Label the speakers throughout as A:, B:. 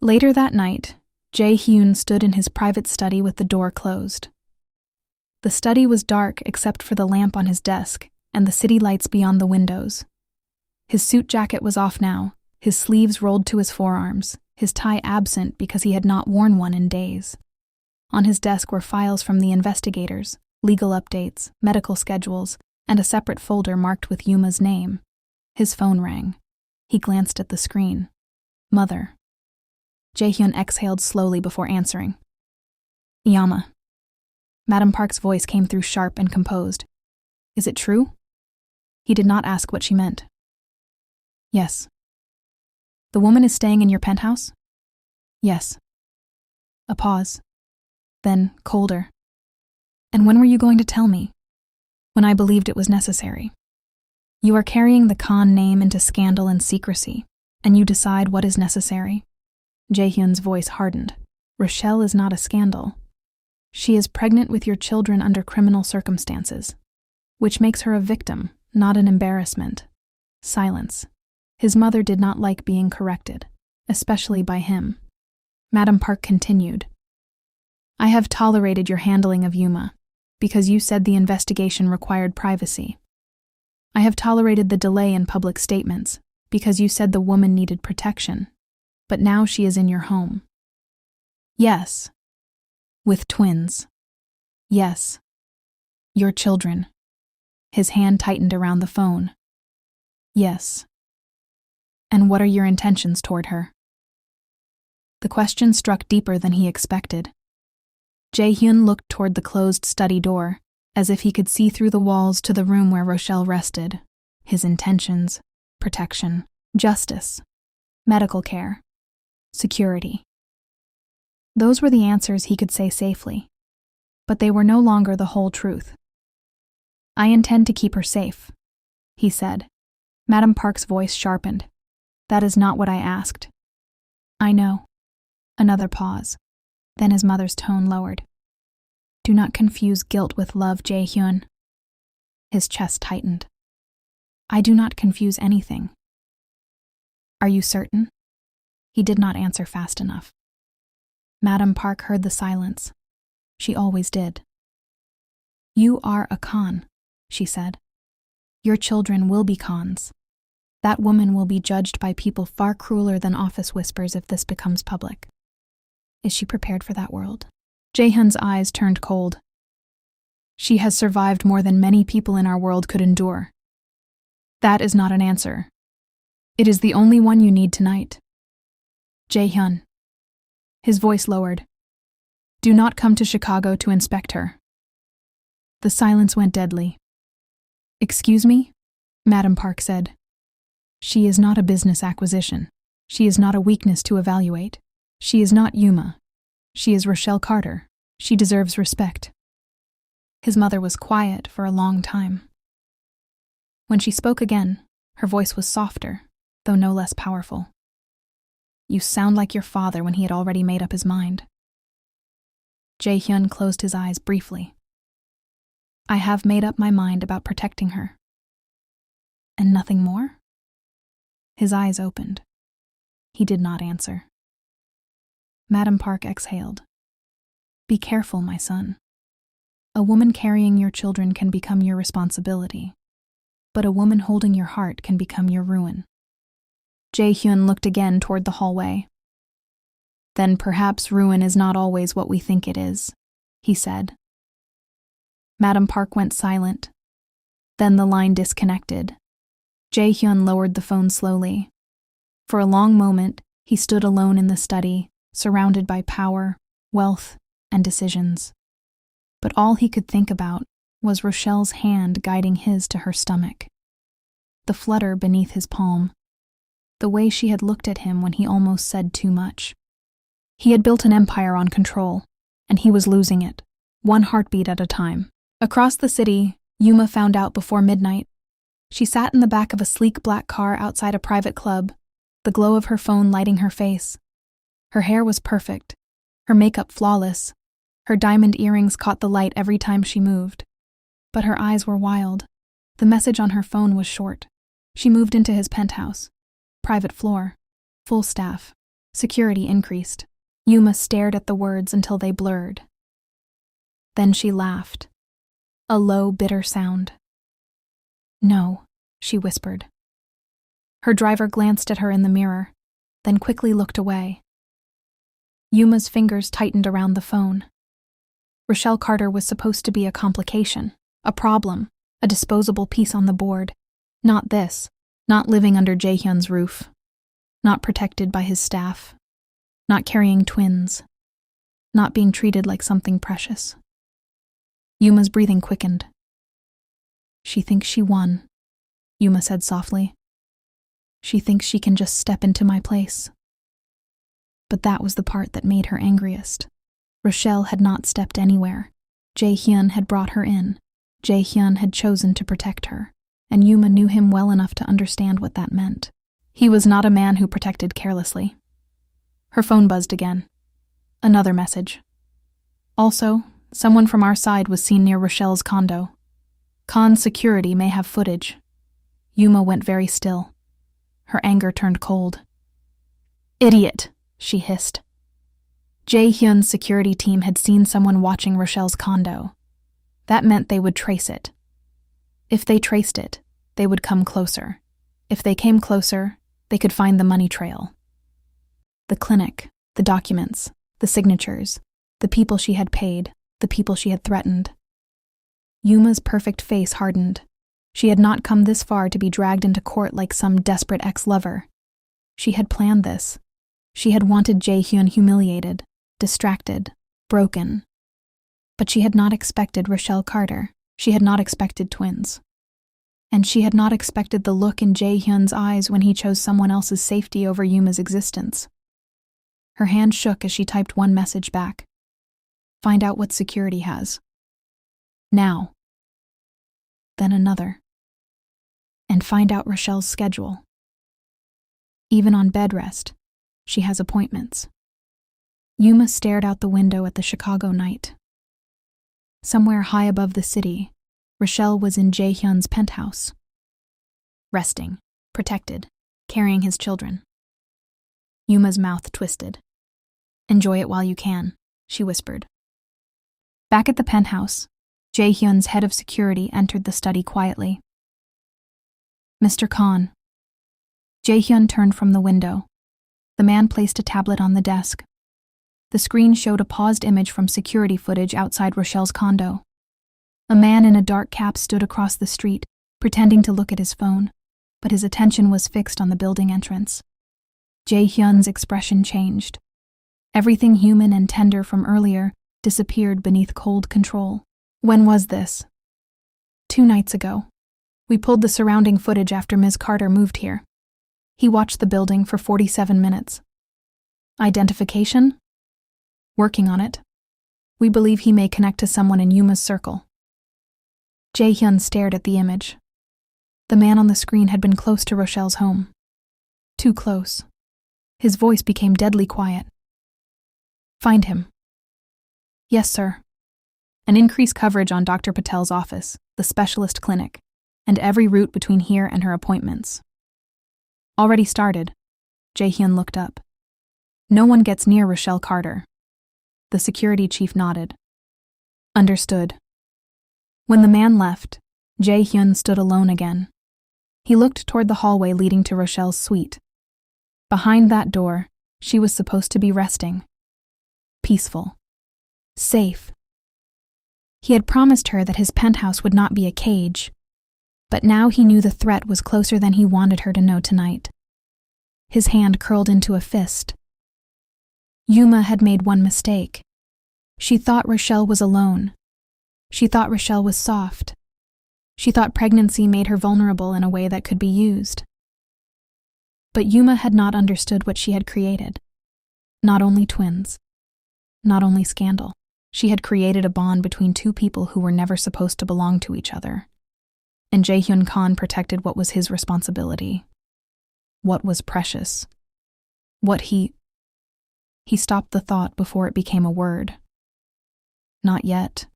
A: Later that night, Jae-hyun stood in his private study with the door closed. The study was dark except for the lamp on his desk and the city lights beyond the windows. His suit jacket was off now, his sleeves rolled to his forearms, his tie absent because he had not worn one in days. On his desk were files from the investigators, legal updates, medical schedules, and a separate folder marked with Yuma's name. His phone rang. He glanced at the screen. Mother. Jae-hyun exhaled slowly before answering. Yama. Madam Park's voice came through sharp and composed. Is it true? He did not ask what she meant. Yes. The woman is staying in your penthouse? Yes. A pause. Then, colder. And when were you going to tell me? When I believed it was necessary. You are carrying the Khan name into scandal and secrecy, and you decide what is necessary. Jae-hyun's voice hardened. Rochelle is not a scandal. She is pregnant with your children under criminal circumstances, which makes her a victim, not an embarrassment. Silence. His mother did not like being corrected, especially by him. Madam Park continued. I have tolerated your handling of Yuma, because you said the investigation required privacy. I have tolerated the delay in public statements, because you said the woman needed protection. But now she is in your home. Yes. With twins. Yes. Your children. His hand tightened around the phone. Yes. And what are your intentions toward her? The question struck deeper than he expected. Jae-hyun looked toward the closed study door, as if he could see through the walls to the room where Rochelle rested. His intentions, protection, justice, medical care, security. Those were the answers he could say safely, but they were no longer the whole truth. I intend to keep her safe, he said. Madam Park's voice sharpened. That is not what I asked. I know. Another pause. Then his mother's tone lowered. Do not confuse guilt with love, Jae-hyun. His chest tightened. I do not confuse anything. Are you certain? He did not answer fast enough. Madam Park heard the silence. She always did. You are a Khan, she said. Your children will be Khans. That woman will be judged by people far crueler than office whispers if this becomes public. Is she prepared for that world? Jae-hyun's eyes turned cold. She has survived more than many people in our world could endure. That is not an answer. It is the only one you need tonight. Jae-hyun. His voice lowered. Do not come to Chicago to inspect her. The silence went deadly. Excuse me? Madam Park said. She is not a business acquisition. She is not a weakness to evaluate. She is not Yuma. She is Rochelle Carter. She deserves respect. His mother was quiet for a long time. When she spoke again, her voice was softer, though no less powerful. You sound like your father when he had already made up his mind. Jae-hyun closed his eyes briefly. I have made up my mind about protecting her. And nothing more? His eyes opened. He did not answer. Madam Park exhaled. Be careful, my son. A woman carrying your children can become your responsibility, but a woman holding your heart can become your ruin. Jae-hyun looked again toward the hallway. Then perhaps ruin is not always what we think it is, he said. Madam Park went silent. Then the line disconnected. Jae-hyun lowered the phone slowly. For a long moment, he stood alone in the study, surrounded by power, wealth, and decisions. But all he could think about was Rochelle's hand guiding his to her stomach. The flutter beneath his palm. The way she had looked at him when he almost said too much. He had built an empire on control, and he was losing it, one heartbeat at a time. Across the city, Yuma found out before midnight. She sat in the back of a sleek black car outside a private club, the glow of her phone lighting her face. Her hair was perfect, her makeup flawless. Her diamond earrings caught the light every time she moved. But her eyes were wild. The message on her phone was short. She moved into his penthouse. Private floor. Full staff. Security increased. Yuma stared at the words until they blurred. Then she laughed. A low, bitter sound. "No," she whispered. Her driver glanced at her in the mirror, then quickly looked away. Yuma's fingers tightened around the phone. Rochelle Carter was supposed to be a complication, a problem, a disposable piece on the board. Not this, not living under Jaehyun's roof, not protected by his staff, not carrying twins, not being treated like something precious. Yuma's breathing quickened. "She thinks she won," Yuma said softly. "She thinks she can just step into my place." But that was the part that made her angriest. Rochelle had not stepped anywhere. Jaehyun had brought her in. Jaehyun had chosen to protect her, and Yuma knew him well enough to understand what that meant. He was not a man who protected carelessly. Her phone buzzed again. Another message. Also, someone from our side was seen near Rochelle's condo. Khan's security may have footage. Yuma went very still. Her anger turned cold. "Idiot," she hissed. Jaehyun's security team had seen someone watching Rochelle's condo. That meant they would trace it. If they traced it, they would come closer. If they came closer, they could find the money trail. The clinic, the documents, the signatures, the people she had paid, the people she had threatened. Yuma's perfect face hardened. She had not come this far to be dragged into court like some desperate ex-lover. She had planned this. She had wanted Jaehyun humiliated, distracted, broken. But she had not expected Rochelle Carter. She had not expected twins. And she had not expected the look in Jaehyun's eyes when he chose someone else's safety over Yuma's existence. Her hand shook as she typed one message back. "Find out what security has. Now." Then another. "And find out Rochelle's schedule. Even on bed rest, she has appointments." Yuma stared out the window at the Chicago night. Somewhere high above the city, Rochelle was in Jaehyun's penthouse. Resting, protected, carrying his children. Yuma's mouth twisted. "Enjoy it while you can," she whispered. Back at the penthouse, Jaehyun's head of security entered the study quietly. "Mr. Khan." Jaehyun turned from the window. The man placed a tablet on the desk. The screen showed a paused image from security footage outside Rochelle's condo. A man in a dark cap stood across the street, pretending to look at his phone, but his attention was fixed on the building entrance. Jaehyun's expression changed. Everything human and tender from earlier disappeared beneath cold control. "When was this?" "2 nights ago. We pulled the surrounding footage after Ms. Carter moved here. He watched the building for 47 minutes. Identification? Working on it. We believe he may connect to someone in Yuma's circle." Jaehyun stared at the image. The man on the screen had been close to Rochelle's home. Too close. His voice became deadly quiet. "Find him." "Yes, sir." And increase coverage on Dr. Patel's office, the specialist clinic, and every route between here and her appointments. "Already started." Jaehyun looked up. "No one gets near Rochelle Carter." The security chief nodded. "Understood." When the man left, Jaehyun stood alone again. He looked toward the hallway leading to Rochelle's suite. Behind that door, she was supposed to be resting. Peaceful. Safe. He had promised her that his penthouse would not be a cage, but now he knew the threat was closer than he wanted her to know tonight. His hand curled into a fist. Yuma had made one mistake. She thought Rochelle was alone. She thought Rochelle was soft. She thought pregnancy made her vulnerable in a way that could be used. But Yuma had not understood what she had created. Not only twins. Not only scandal. She had created a bond between two people who were never supposed to belong to each other. And Jaehyun Khan protected what was his responsibility. What was precious. What he stopped the thought before it became a word. Not yet.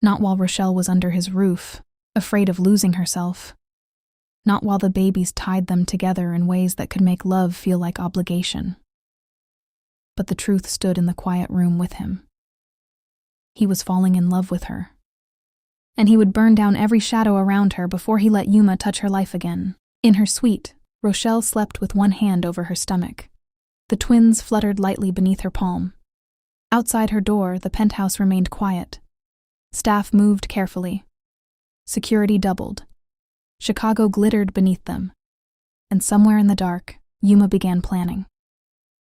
A: Not while Rochelle was under his roof, afraid of losing herself. Not while the babies tied them together in ways that could make love feel like obligation. but the truth stood in the quiet room with him. He was falling in love with her. And he would burn down every shadow around her before he let Yuma touch her life again. In her suite, Rochelle slept with one hand over her stomach. The twins fluttered lightly beneath her palm. Outside her door, the penthouse remained quiet. Staff moved carefully. Security doubled. Chicago glittered beneath them. And somewhere in the dark, Yuma began planning.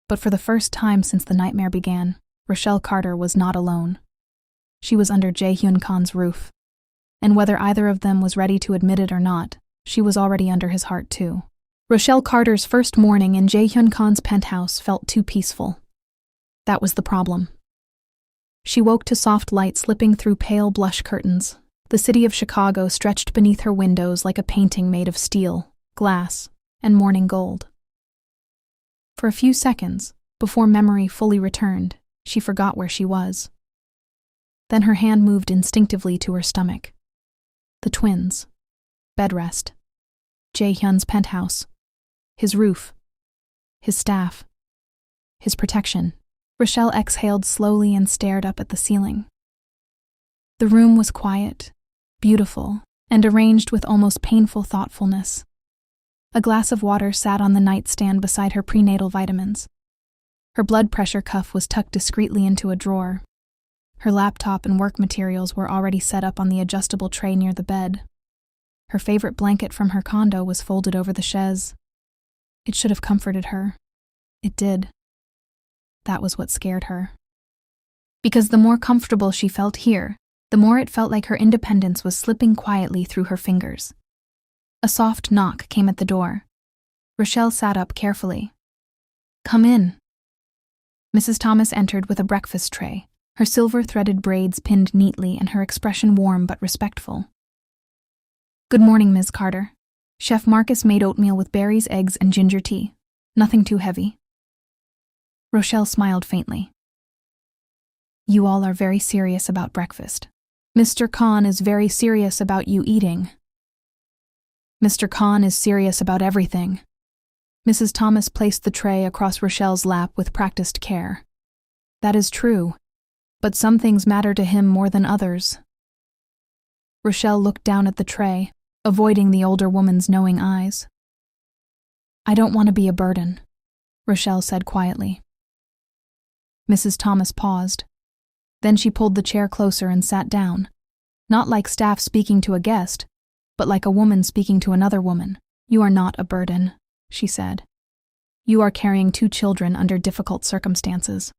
A: But for the first time since the nightmare began, Rochelle Carter was not alone. She was under Jae-hyun Khan's roof. And whether either of them was ready to admit it or not, she was already under his heart too. Rochelle Carter's first morning in Jae-hyun Khan's penthouse felt too peaceful. That was the problem. She woke to soft light slipping through pale blush curtains. The city of Chicago stretched beneath her windows like a painting made of steel, glass, and morning gold. For a few seconds, before memory fully returned, she forgot where she was. Then her hand moved instinctively to her stomach. The twins. Bed rest. Jae-hyun's penthouse. His roof. His staff. His protection. Rochelle exhaled slowly and stared up at the ceiling. The room was quiet, beautiful, and arranged with almost painful thoughtfulness. A glass of water sat on the nightstand beside her prenatal vitamins. Her blood pressure cuff was tucked discreetly into a drawer. Her laptop and work materials were already set up on the adjustable tray near the bed. Her favorite blanket from her condo was folded over the chaise. It should have comforted her. It did. That was what scared her. Because the more comfortable she felt here, the more it felt like her independence was slipping quietly through her fingers. A soft knock came at the door. Rochelle sat up carefully. "Come in." Mrs. Thomas entered with a breakfast tray, her silver-threaded braids pinned neatly and her expression warm but respectful. "Good morning, Ms. Carter. Chef Marcus made oatmeal with berries, eggs, and ginger tea. Nothing too heavy." Rochelle smiled faintly. "You all are very serious about breakfast. Mr. Khan is very serious about you eating." "Mr. Khan is serious about everything." Mrs. Thomas placed the tray across Rochelle's lap with practiced care. "That is true, but some things matter to him more than others." Rochelle looked down at the tray, avoiding the older woman's knowing eyes. "I don't want to be a burden," Rochelle said quietly. Mrs. Thomas paused. Then she pulled the chair closer and sat down, not like staff speaking to a guest, but like a woman speaking to another woman. "You are not a burden," she said. "You are carrying 2 children under difficult circumstances.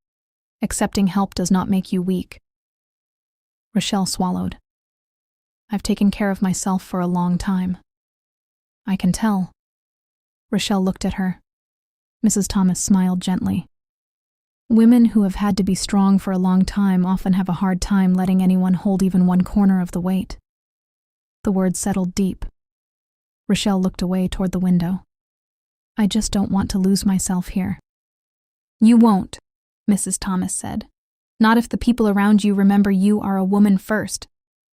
A: Accepting help does not make you weak." Rochelle swallowed. "I've taken care of myself for a long time." "I can tell." Rochelle looked at her. Mrs. Thomas smiled gently. "Women who have had to be strong for a long time often have a hard time letting anyone hold even one corner of the weight." The words settled deep. Rochelle looked away toward the window. "I just don't want to lose myself here." "You won't," Mrs. Thomas said. "Not if the people around you remember you are a woman first,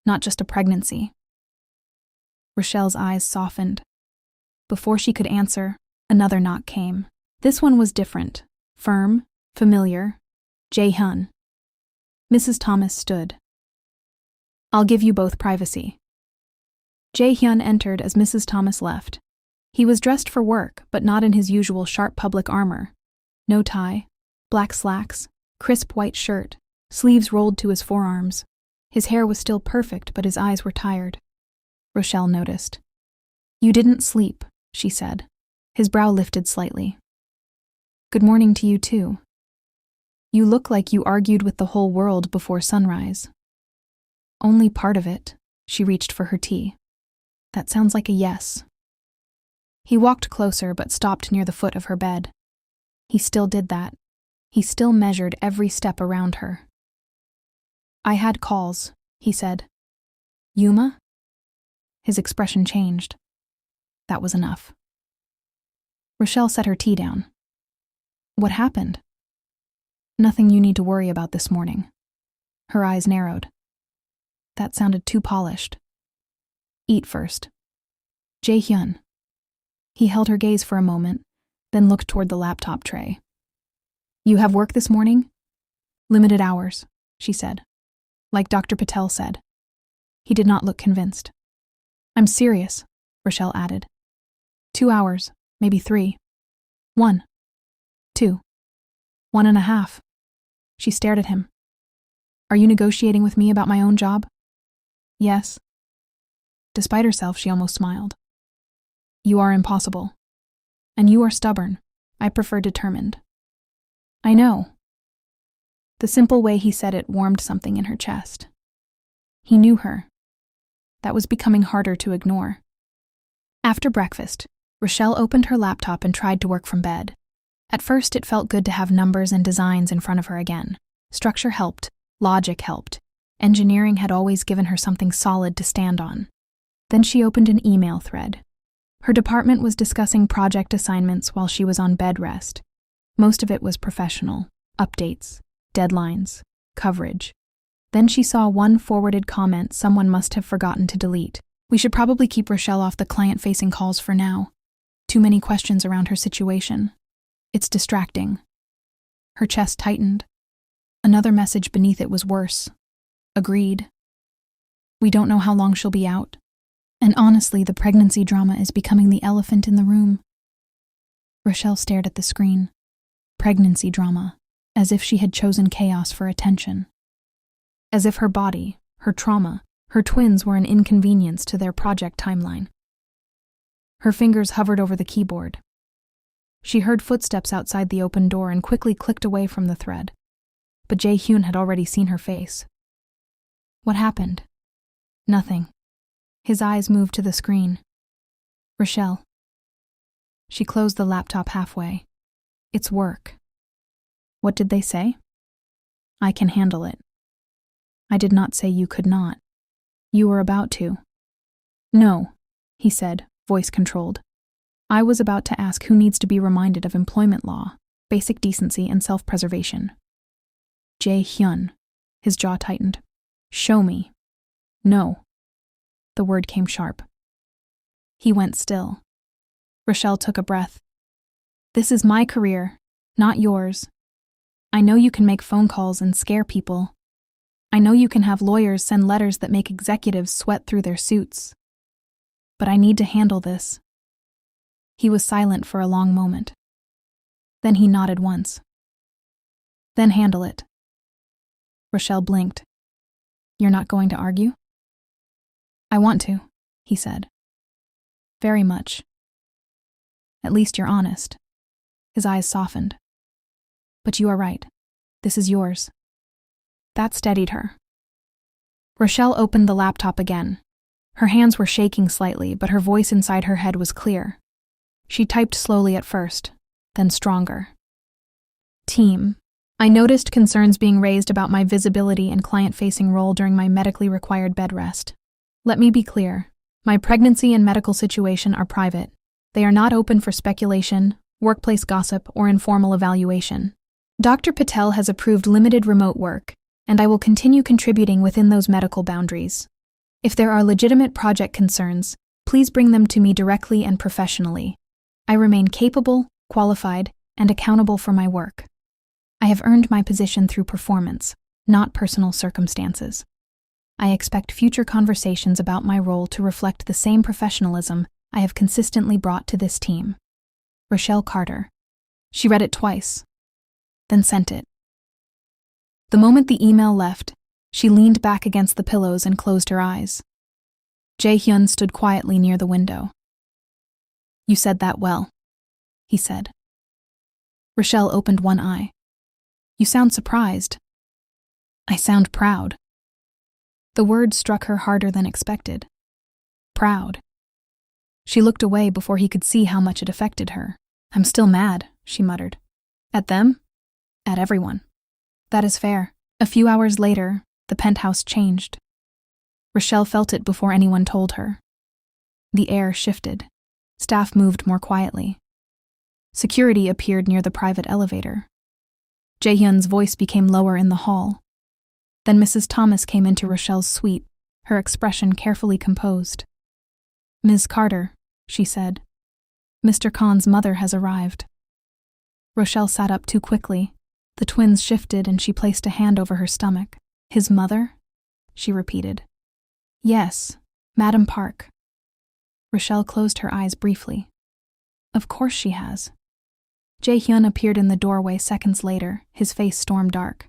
A: not just a pregnancy." Rochelle's eyes softened. Before she could answer, another knock came. This one was different, firm, familiar. Jae-hyun. Mrs. Thomas stood. "I'll give you both privacy." Jae-hyun entered as Mrs. Thomas left. He was dressed for work, but not in his usual sharp public armor. No tie, black slacks, crisp white shirt, sleeves rolled to his forearms. His hair was still perfect, but his eyes were tired. Rochelle noticed. "You didn't sleep," she said. His brow lifted slightly. "Good morning to you too. You look like you argued with the whole world before sunrise." "Only part of it." She reached for her tea. "That sounds like a yes." He walked closer but stopped near the foot of her bed. He still did that. He still measured every step around her. "I had calls," he said. "Yuma?" His expression changed. That was enough. Rochelle set her tea down. "What happened?" "Nothing you need to worry about this morning." Her eyes narrowed. That sounded too polished. "Eat first." "Jae-hyun." He held her gaze for a moment, then looked toward the laptop tray. You have work this morning? Limited hours, she said. Like Dr. Patel said. He did not look convinced. I'm serious, Rochelle added. 2 hours, maybe 3. 1. 2. 1.5. She stared at him. Are you negotiating with me about my own job? Yes. Despite herself, she almost smiled. You are impossible. And you are stubborn. I prefer determined. I know. The simple way he said it warmed something in her chest. He knew her. That was becoming harder to ignore. After breakfast, Rochelle opened her laptop and tried to work from bed. At first, it felt good to have numbers and designs in front of her again. Structure helped. Logic helped. Engineering had always given her something solid to stand on. Then she opened an email thread. Her department was discussing project assignments while she was on bed rest. Most of it was professional. Updates, deadlines, coverage. Then she saw one forwarded comment someone must have forgotten to delete. We should probably keep Rochelle off the client-facing calls for now. Too many questions around her situation. It's distracting. Her chest tightened. Another message beneath it was worse. Agreed. We don't know how long she'll be out. And honestly, the pregnancy drama is becoming the elephant in the room. Rochelle stared at the screen. Pregnancy drama, as if she had chosen chaos for attention. As if her body, her trauma, her twins were an inconvenience to their project timeline. Her fingers hovered over the keyboard. She heard footsteps outside the open door and quickly clicked away from the thread. But Jae-hyun had already seen her face. What happened? Nothing. His eyes moved to the screen. Rochelle. She closed the laptop halfway. It's work. What did they say? I can handle it. I did not say you could not. You were about to. No, he said, voice controlled. I was about to ask who needs to be reminded of employment law, basic decency, and self-preservation. Jae-hyun. His jaw tightened. Show me. No. The word came sharp. He went still. Rochelle took a breath. This is my career, not yours. I know you can make phone calls and scare people. I know you can have lawyers send letters that make executives sweat through their suits. But I need to handle this. He was silent for a long moment. Then he nodded once. Then handle it. Rochelle blinked. You're not going to argue? I want to, he said. Very much. At least you're honest. His eyes softened. But you are right. This is yours. That steadied her. Rochelle opened the laptop again. Her hands were shaking slightly, but her voice inside her head was clear. She typed slowly at first, then stronger. Team. I noticed concerns being raised about my visibility and client-facing role during my medically required bed rest. Let me be clear. My pregnancy and medical situation are private. They are not open for speculation, workplace gossip, or informal evaluation. Dr. Patel has approved limited remote work, and I will continue contributing within those medical boundaries. If there are legitimate project concerns, please bring them to me directly and professionally. I remain capable, qualified, and accountable for my work. I have earned my position through performance, not personal circumstances. I expect future conversations about my role to reflect the same professionalism I have consistently brought to this team. Rochelle Carter. She read it twice, then sent it. The moment the email left, she leaned back against the pillows and closed her eyes. Jae-hyun stood quietly near the window. You said that well, he said. Rochelle opened one eye. You sound surprised. I sound proud. The word struck her harder than expected. Proud. She looked away before he could see how much it affected her. I'm still mad, she muttered. At them? At everyone. That is fair. A few hours later, the penthouse changed. Rochelle felt it before anyone told her. The air shifted. Staff moved more quietly. Security appeared near the private elevator. Jae-hyun's voice became lower in the hall. Then Mrs. Thomas came into Rochelle's suite, her expression carefully composed. Ms. Carter, she said. Mr. Khan's mother has arrived. Rochelle sat up too quickly. The twins shifted and she placed a hand over her stomach. His mother? She repeated. Yes, Madam Park. Rochelle closed her eyes briefly. Of course she has. Jae-hyun appeared in the doorway seconds later, his face storm dark.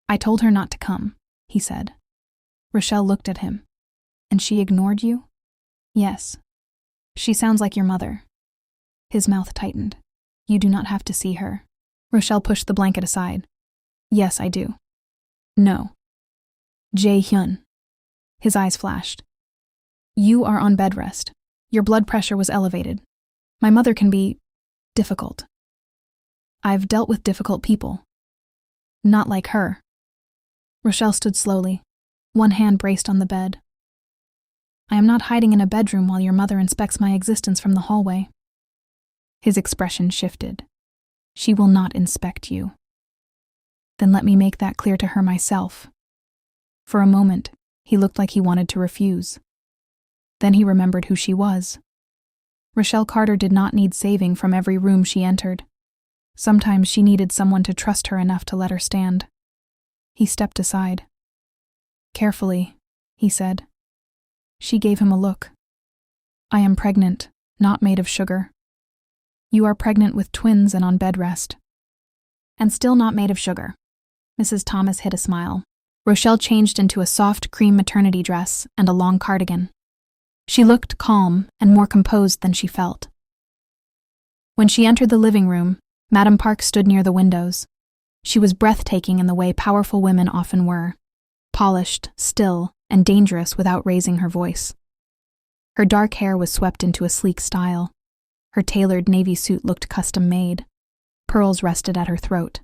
A: I told her not to come, he said. Rochelle looked at him. And she ignored you? Yes. She sounds like your mother. His mouth tightened. You do not have to see her. Rochelle pushed the blanket aside. Yes, I do. No. Jae-hyun. His eyes flashed. You are on bed rest. Your blood pressure was elevated. My mother can be difficult. I've dealt with difficult people. Not like her. Rochelle stood slowly, one hand braced on the bed. I am not hiding in a bedroom while your mother inspects my existence from the hallway. His expression shifted. She will not inspect you. Then let me make that clear to her myself. For a moment, he looked like he wanted to refuse. Then he remembered who she was. Rochelle Carter did not need saving from every room she entered. Sometimes she needed someone to trust her enough to let her stand. He stepped aside. Carefully, he said. She gave him a look. I am pregnant, not made of sugar. You are pregnant with twins and on bed rest. And still not made of sugar. Mrs. Thomas hid a smile. Rochelle changed into a soft cream maternity dress and a long cardigan. She looked calm and more composed than she felt. When she entered the living room, Madam Park stood near the windows. She was breathtaking in the way powerful women often were, polished, still, and dangerous without raising her voice. Her dark hair was swept into a sleek style. Her tailored navy suit looked custom-made. Pearls rested at her throat.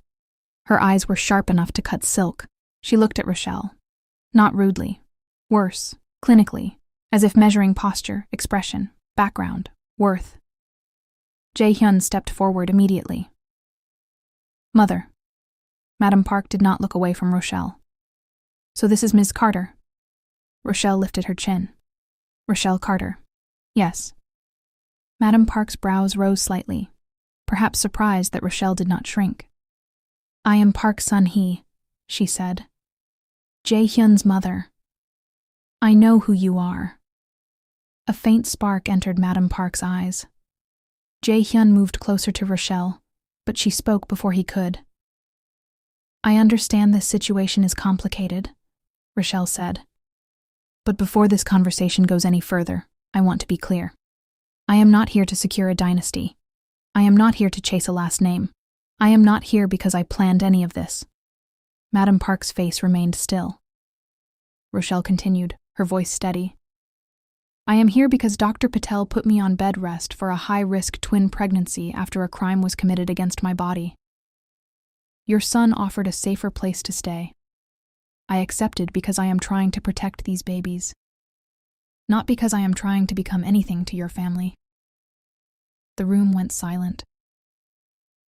A: Her eyes were sharp enough to cut silk. She looked at Rochelle. Not rudely. Worse, clinically, as if measuring posture, expression, background, worth. Jae-hyun stepped forward immediately. Mother. Madam Park did not look away from Rochelle. So this is Ms. Carter. Rochelle lifted her chin. Rochelle Carter. Yes. Madam Park's brows rose slightly, perhaps surprised that Rochelle did not shrink. I am Park Sun-hee, she said. Jae-hyun's mother. I know who you are. A faint spark entered Madam Park's eyes. Jae-hyun moved closer to Rochelle, but she spoke before he could. I understand this situation is complicated, Rochelle said. But before this conversation goes any further, I want to be clear. I am not here to secure a dynasty. I am not here to chase a last name. I am not here because I planned any of this. Madam Park's face remained still. Rochelle continued, her voice steady. I am here because Dr. Patel put me on bed rest for a high-risk twin pregnancy after a crime was committed against my body. Your son offered a safer place to stay. I accepted because I am trying to protect these babies. Not because I am trying to become anything to your family. The room went silent.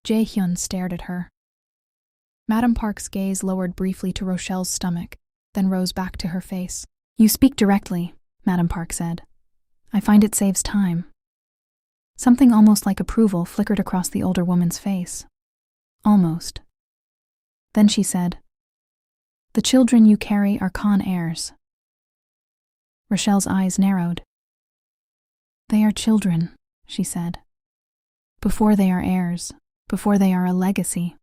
A: Jae-hyun stared at her. Madam Park's gaze lowered briefly to Rochelle's stomach, then rose back to her face. You speak directly, Madam Park said. I find it saves time. Something almost like approval flickered across the older woman's face. Almost. Then she said, The children you carry are Khan heirs. Rochelle's eyes narrowed. They are children, she said. Before they are heirs, before they are a legacy,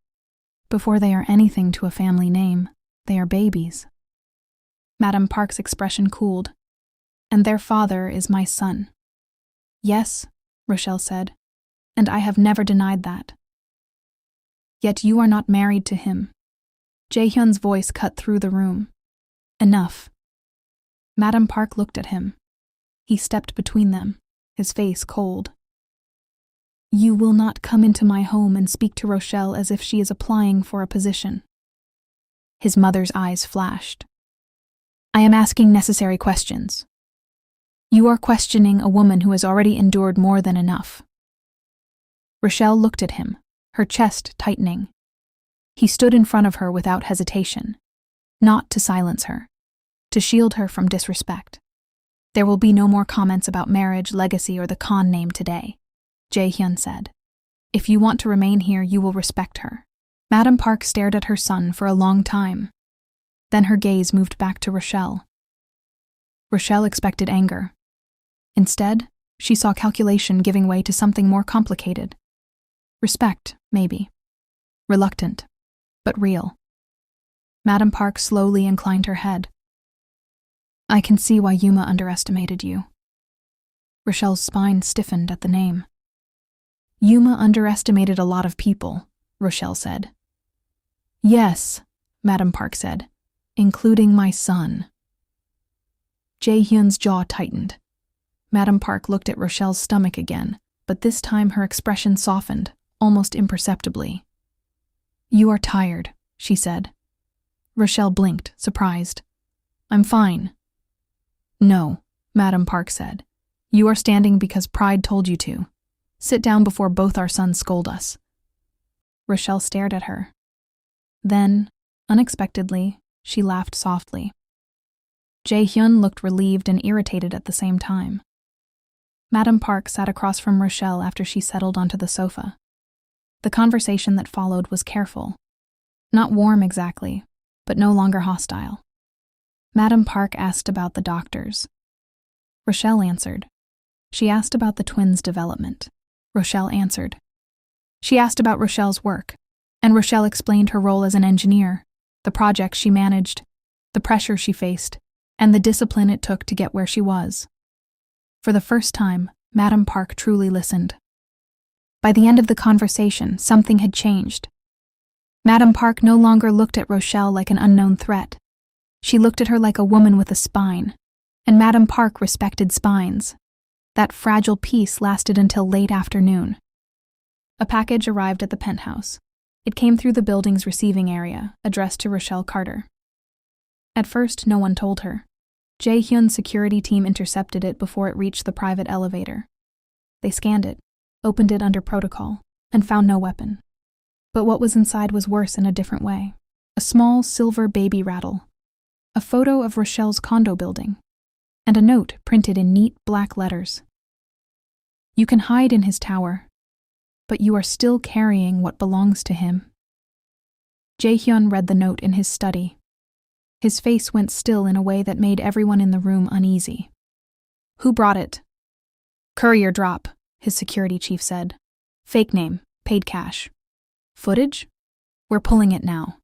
A: before they are anything to a family name, they are babies. Madam Park's expression cooled. And their father is my son. Yes, Rochelle said, and I have never denied that. Yet you are not married to him. Jae-hyun's voice cut through the room. Enough. Madam Park looked at him. He stepped between them, his face cold. You will not come into my home and speak to Rochelle as if she is applying for a position. His mother's eyes flashed. I am asking necessary questions. You are questioning a woman who has already endured more than enough. Rochelle looked at him, her chest tightening. He stood in front of her without hesitation, not to silence her, to shield her from disrespect. There will be no more comments about marriage, legacy, or the Khan name today, Jae-hyun said. If you want to remain here, you will respect her. Madame Park stared at her son for a long time. Then her gaze moved back to Rochelle. Rochelle expected anger. Instead, she saw calculation giving way to something more complicated. Respect, maybe. Reluctant, but real. Madame Park slowly inclined her head. I can see why Yuma underestimated you. Rochelle's spine stiffened at the name. Yuma underestimated a lot of people, Rochelle said. Yes, Madame Park said, including my son. Jae-hyun's jaw tightened. Madame Park looked at Rochelle's stomach again, but this time her expression softened, almost imperceptibly. You are tired, she said. Rochelle blinked, surprised. I'm fine. No, Madame Park said. You are standing because pride told you to. Sit down before both our sons scold us. Rochelle stared at her. Then, unexpectedly, she laughed softly. Jae-hyun looked relieved and irritated at the same time. Madame Park sat across from Rochelle after she settled onto the sofa. The conversation that followed was careful. Not warm exactly, but no longer hostile. Madame Park asked about the doctors. Rochelle answered. She asked about the twins' development. Rochelle answered. She asked about Rochelle's work, and Rochelle explained her role as an engineer, the projects she managed, the pressure she faced, and the discipline it took to get where she was. For the first time, Madame Park truly listened. By the end of the conversation, something had changed. Madame Park no longer looked at Rochelle like an unknown threat. She looked at her like a woman with a spine, and Madame Park respected spines. That fragile peace lasted until late afternoon. A package arrived at the penthouse. It came through the building's receiving area, addressed to Rochelle Carter. At first, no one told her. Jae-hyun's security team intercepted it before it reached the private elevator. They scanned it, opened it under protocol, and found no weapon. But what was inside was worse in a different way. A small silver baby rattle, a photo of Rochelle's condo building, and a note printed in neat black letters. You can hide in his tower, but you are still carrying what belongs to him. Jae-hyun read the note in his study. His face went still in a way that made everyone in the room uneasy. Who brought it? Courier drop, his security chief said. Fake name, paid cash. Footage? We're pulling it now.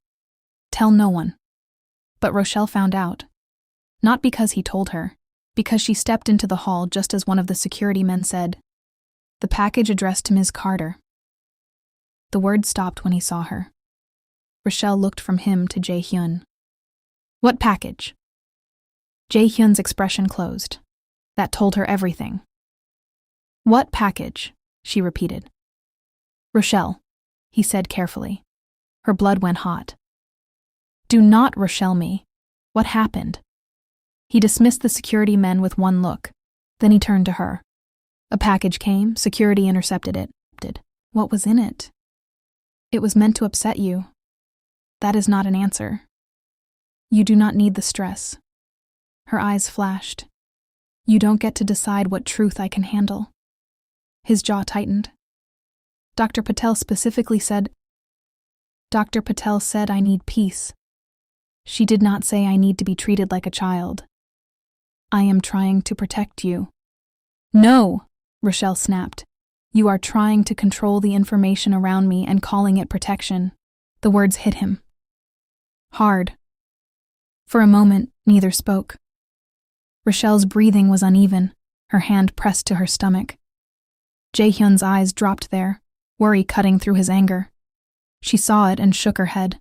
A: Tell no one. But Rochelle found out. Not because he told her, because she stepped into the hall just as one of the security men said, the package addressed to Ms. Carter. The word stopped when he saw her. Rochelle looked from him to Jae-hyun. What package? Jae-hyun's expression closed. That told her everything. What package? She repeated. Rochelle, he said carefully. Her blood went hot. Do not Rochelle me. What happened? He dismissed the security men with one look. Then he turned to her. A package came, security intercepted it. What was in it? It was meant to upset you. That is not an answer. You do not need the stress. Her eyes flashed. You don't get to decide what truth I can handle. His jaw tightened. Dr. Patel said I need peace. She did not say I need to be treated like a child. I am trying to protect you. No, Rochelle snapped. You are trying to control the information around me and calling it protection. The words hit him. Hard. For a moment, neither spoke. Rochelle's breathing was uneven, her hand pressed to her stomach. Jae-hyun's eyes dropped there, worry cutting through his anger. She saw it and shook her head.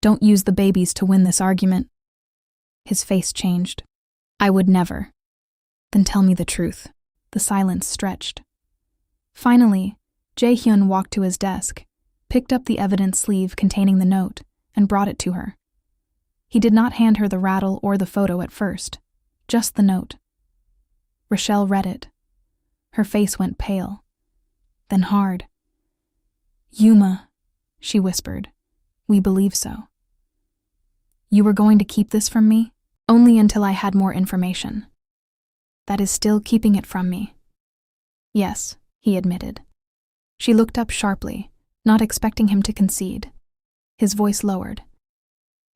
A: Don't use the babies to win this argument. His face changed. I would never. Then tell me the truth. The silence stretched. Finally, Jae-hyun walked to his desk, picked up the evidence sleeve containing the note, and brought it to her. He did not hand her the rattle or the photo at first, just the note. Rochelle read it. Her face went pale, then hard. Yuma, she whispered, we believe so. You were going to keep this from me? Only until I had more information. That is still keeping it from me. Yes, he admitted. She looked up sharply, not expecting him to concede. His voice lowered.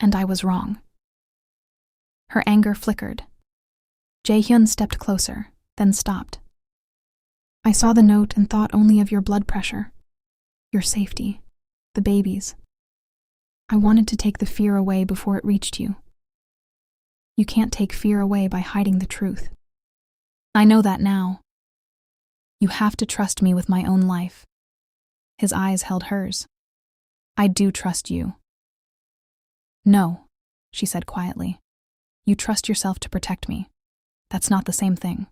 A: And I was wrong. Her anger flickered. Jae-hyun stepped closer, then stopped. I saw the note and thought only of your blood pressure, your safety, the babies. I wanted to take the fear away before it reached you. You can't take fear away by hiding the truth. I know that now. You have to trust me with my own life. His eyes held hers. I do trust you. No, she said quietly. You trust yourself to protect me. That's not the same thing.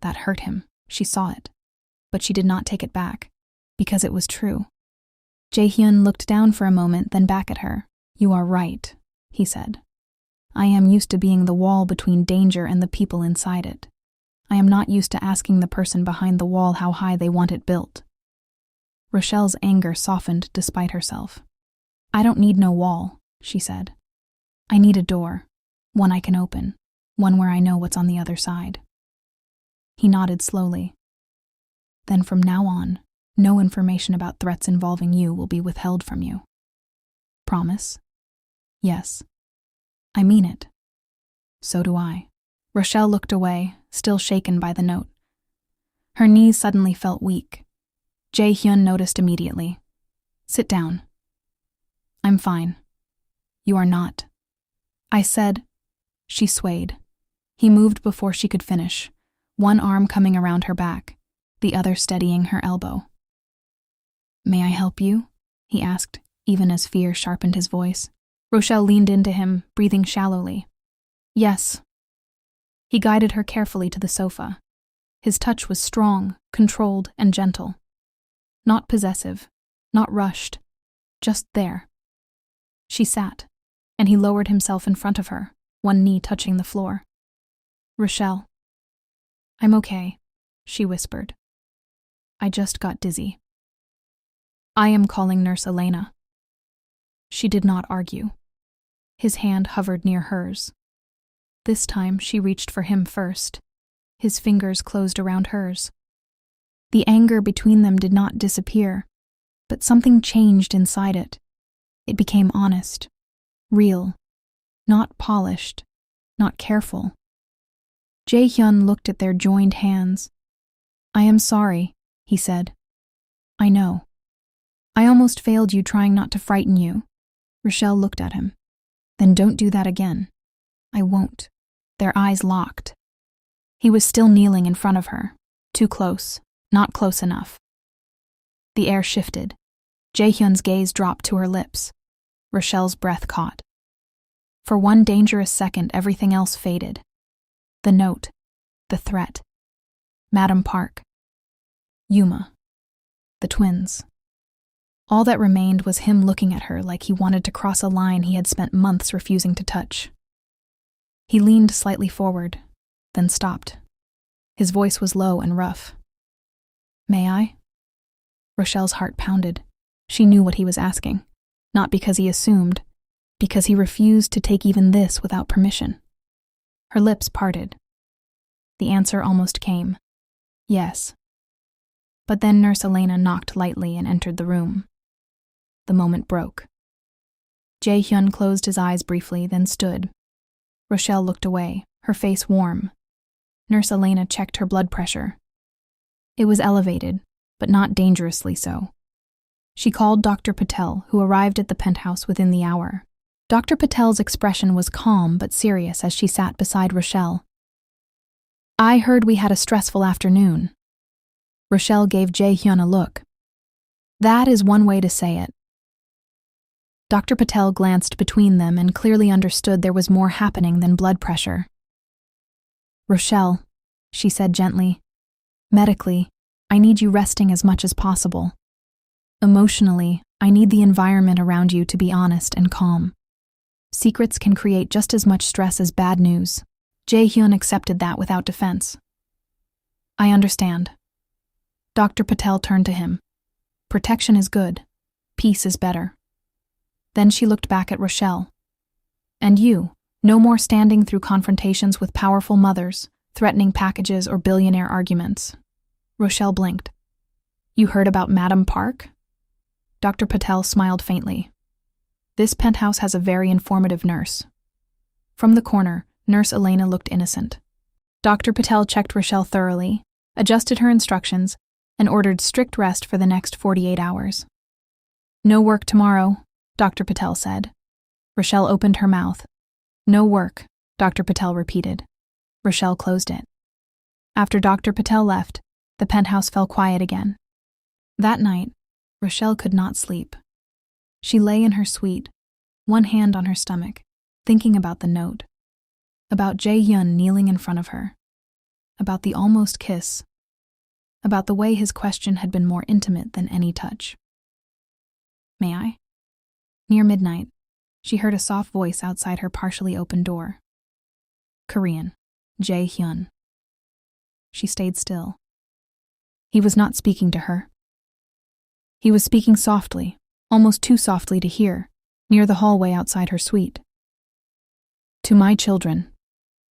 A: That hurt him. She saw it. But she did not take it back, because it was true. Jae-hyun looked down for a moment, then back at her. You are right, he said. I am used to being the wall between danger and the people inside it. I am not used to asking the person behind the wall how high they want it built. Rochelle's anger softened despite herself. I don't need no wall, she said. I need a door, one I can open, one where I know what's on the other side. He nodded slowly. Then from now on, no information about threats involving you will be withheld from you. Promise? Yes. I mean it. So do I. Rochelle looked away, still shaken by the note. Her knees suddenly felt weak. Jae-hyun noticed immediately. Sit down. I'm fine. You are not. I said. She swayed. He moved before she could finish, one arm coming around her back, the other steadying her elbow. May I help you? He asked, even as fear sharpened his voice. Rochelle leaned into him, breathing shallowly. Yes. He guided her carefully to the sofa. His touch was strong, controlled, and gentle. Not possessive, not rushed, just there. She sat, and he lowered himself in front of her, one knee touching the floor. Rochelle. I'm okay, she whispered. I just got dizzy. I am calling Nurse Elena. She did not argue. His hand hovered near hers. This time she reached for him first. His fingers closed around hers. The anger between them did not disappear, but something changed inside it. It became honest, real, not polished, not careful. Jae-hyun looked at their joined hands. I am sorry, he said. I know. I almost failed you trying not to frighten you. Rochelle looked at him. Then don't do that again. I won't. Their eyes locked. He was still kneeling in front of her, too close, not close enough. The air shifted. Jae-hyun's gaze dropped to her lips. Rochelle's breath caught. For one dangerous second, everything else faded. The note, the threat, Madam Park, Yuma, the twins. All that remained was him looking at her like he wanted to cross a line he had spent months refusing to touch. He leaned slightly forward, then stopped. His voice was low and rough. May I? Rochelle's heart pounded. She knew what he was asking, not because he assumed, because he refused to take even this without permission. Her lips parted. The answer almost came. Yes. But then Nurse Elena knocked lightly and entered the room. The moment broke. Jae-hyun closed his eyes briefly, then stood. Rochelle looked away, her face warm. Nurse Elena checked her blood pressure. It was elevated, but not dangerously so. She called Dr. Patel, who arrived at the penthouse within the hour. Dr. Patel's expression was calm but serious as she sat beside Rochelle. I heard we had a stressful afternoon. Rochelle gave Jae-hyun a look. That is one way to say it. Dr. Patel glanced between them and clearly understood there was more happening than blood pressure. Rochelle, she said gently, medically, I need you resting as much as possible. Emotionally, I need the environment around you to be honest and calm. Secrets can create just as much stress as bad news. Jae-hyun accepted that without defense. I understand. Dr. Patel turned to him. Protection is good. Peace is better. Then she looked back at Rochelle. And you, no more standing through confrontations with powerful mothers, threatening packages, or billionaire arguments. Rochelle blinked. You heard about Madam Park? Dr. Patel smiled faintly. This penthouse has a very informative nurse. From the corner, Nurse Elena looked innocent. Dr. Patel checked Rochelle thoroughly, adjusted her instructions, and ordered strict rest for the next 48 hours. No work tomorrow, Dr. Patel said. Rochelle opened her mouth. No work, Dr. Patel repeated. Rochelle closed it. After Dr. Patel left, the penthouse fell quiet again. That night, Rochelle could not sleep. She lay in her suite, one hand on her stomach, thinking about the note, about Jae-hyun kneeling in front of her, about the almost kiss, about the way his question had been more intimate than any touch. May I? Near midnight, she heard a soft voice outside her partially open door. Korean, Jae-hyun. She stayed still. He was not speaking to her. He was speaking softly, almost too softly to hear, near the hallway outside her suite. To my children,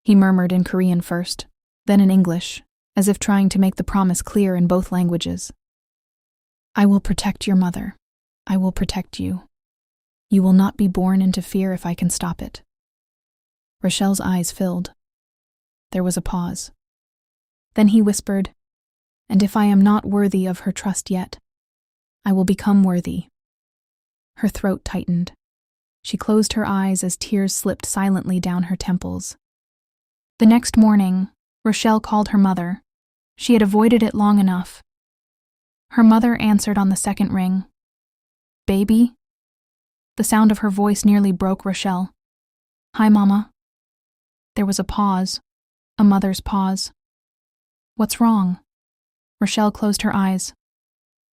A: he murmured in Korean first, then in English, as if trying to make the promise clear in both languages. I will protect your mother. I will protect you. You will not be born into fear if I can stop it. Rochelle's eyes filled. There was a pause. Then he whispered, and if I am not worthy of her trust yet, I will become worthy. Her throat tightened. She closed her eyes as tears slipped silently down her temples. The next morning, Rochelle called her mother. She had avoided it long enough. Her mother answered on the second ring. Baby? The sound of her voice nearly broke Rochelle. Hi, Mama. There was a pause, a mother's pause. What's wrong? Rochelle closed her eyes.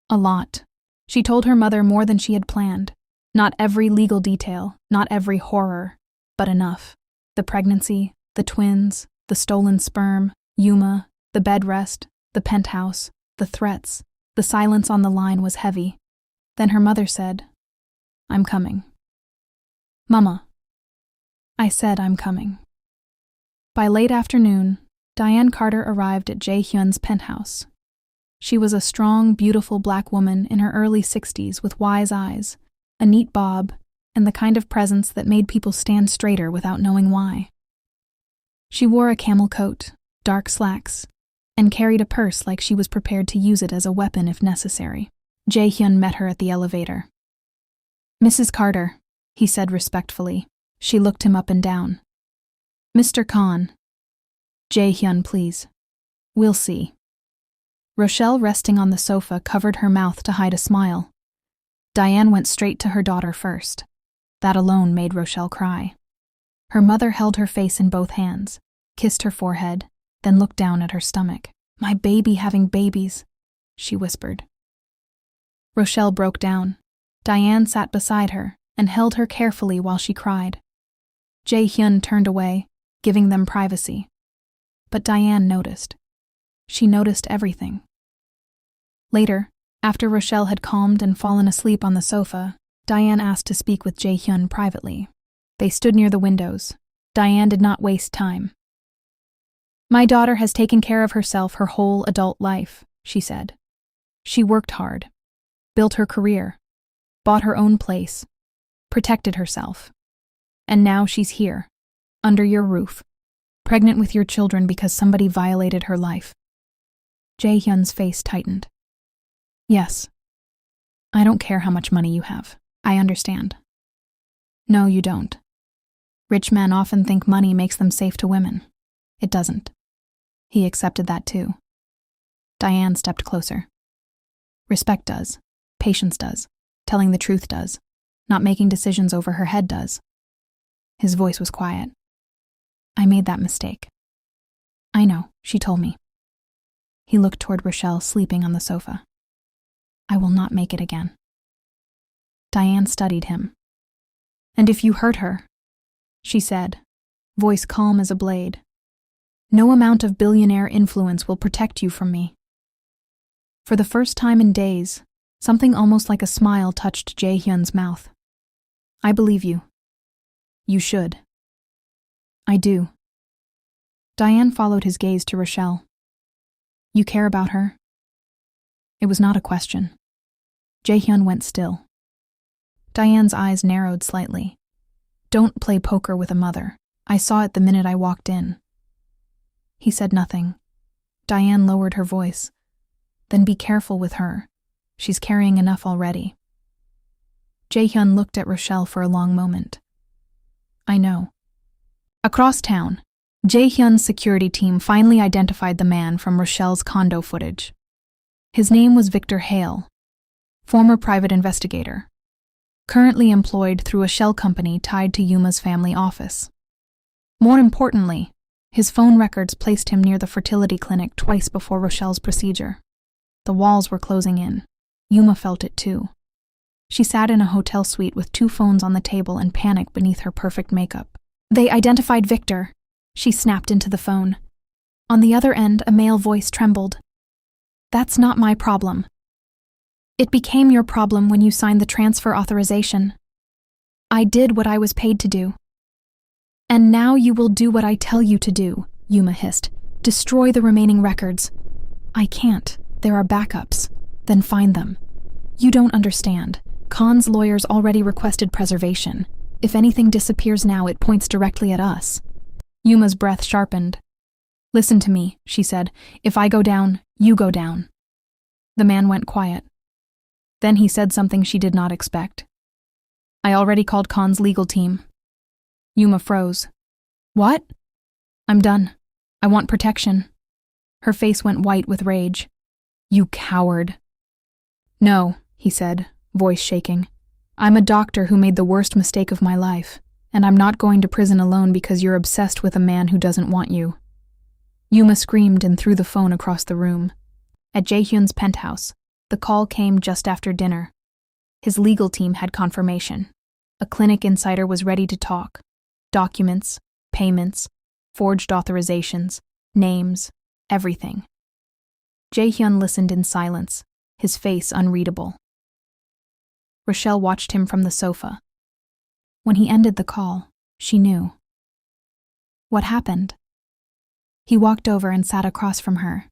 A: A lot. She told her mother more than she had planned. Not every legal detail, not every horror, but enough. The pregnancy, the twins, the stolen sperm, Yuma, the bed rest, the penthouse, the threats. The silence on the line was heavy. Then her mother said, I'm coming. Mama. I said I'm coming. By late afternoon, Diane Carter arrived at Jae-hyun's penthouse. She was a strong, beautiful black woman in her early 60s with wise eyes, a neat bob, and the kind of presence that made people stand straighter without knowing why. She wore a camel coat, dark slacks, and carried a purse like she was prepared to use it as a weapon if necessary. Jae-hyun met her at the elevator. Mrs. Carter, he said respectfully. She looked him up and down. Mr. Khan. Jae-hyun, please. We'll see. Rochelle, resting on the sofa, covered her mouth to hide a smile. Diane went straight to her daughter first. That alone made Rochelle cry. Her mother held her face in both hands, kissed her forehead, then looked down at her stomach. My baby having babies, she whispered. Rochelle broke down. Diane sat beside her and held her carefully while she cried. Jae-hyun turned away, giving them privacy. But Diane noticed. She noticed everything. Later, after Rochelle had calmed and fallen asleep on the sofa, Diane asked to speak with Jae-hyun privately. They stood near the windows. Diane did not waste time. My daughter has taken care of herself her whole adult life, she said. She worked hard, built her career, bought her own place, protected herself. And now she's here, under your roof, pregnant with your children because somebody violated her life. Jae-hyun's face tightened. Yes. I don't care how much money you have. I understand. No, you don't. Rich men often think money makes them safe to women. It doesn't. He accepted that too. Diane stepped closer. Respect does. Patience does. Telling the truth does. Not making decisions over her head does. His voice was quiet. I made that mistake. I know, she told me. He looked toward Rochelle sleeping on the sofa. I will not make it again. Diane studied him. And if you hurt her, she said, voice calm as a blade, no amount of billionaire influence will protect you from me. For the first time in days, something almost like a smile touched Jae-hyun's mouth. I believe you. You should. I do. Diane followed his gaze to Rochelle. You care about her? It was not a question. Jae-hyun went still. Diane's eyes narrowed slightly. Don't play poker with a mother. I saw it the minute I walked in. He said nothing. Diane lowered her voice. Then be careful with her. She's carrying enough already. Jae-hyun looked at Rochelle for a long moment. I know. Across town, Jae-hyun's security team finally identified the man from Rochelle's condo footage. His name was Victor Hale, former private investigator, currently employed through a shell company tied to Yuma's family office. More importantly, his phone records placed him near the fertility clinic twice before Rochelle's procedure. The walls were closing in. Yuma felt it too. She sat in a hotel suite with 2 phones on the table and panic beneath her perfect makeup. They identified Victor. She snapped into the phone. On the other end, a male voice trembled. That's not my problem. It became your problem when you signed the transfer authorization. I did what I was paid to do. And now you will do what I tell you to do, Yuma hissed. Destroy the remaining records. I can't. There are backups. Then find them. You don't understand. Khan's lawyers already requested preservation. If anything disappears now, it points directly at us. Yuma's breath sharpened. Listen to me, she said. If I go down, you go down. The man went quiet. Then he said something she did not expect. I already called Khan's legal team. Yuma froze. What? I'm done. I want protection. Her face went white with rage. You coward. No, he said, voice shaking. I'm a doctor who made the worst mistake of my life, and I'm not going to prison alone because you're obsessed with a man who doesn't want you. Yuma screamed and threw the phone across the room. At Jae-hyun's penthouse, the call came just after dinner. His legal team had confirmation. A clinic insider was ready to talk. Documents, payments, forged authorizations, names, everything. Jae-hyun listened in silence, his face unreadable. Rochelle watched him from the sofa. When he ended the call, she knew. What happened? He walked over and sat across from her.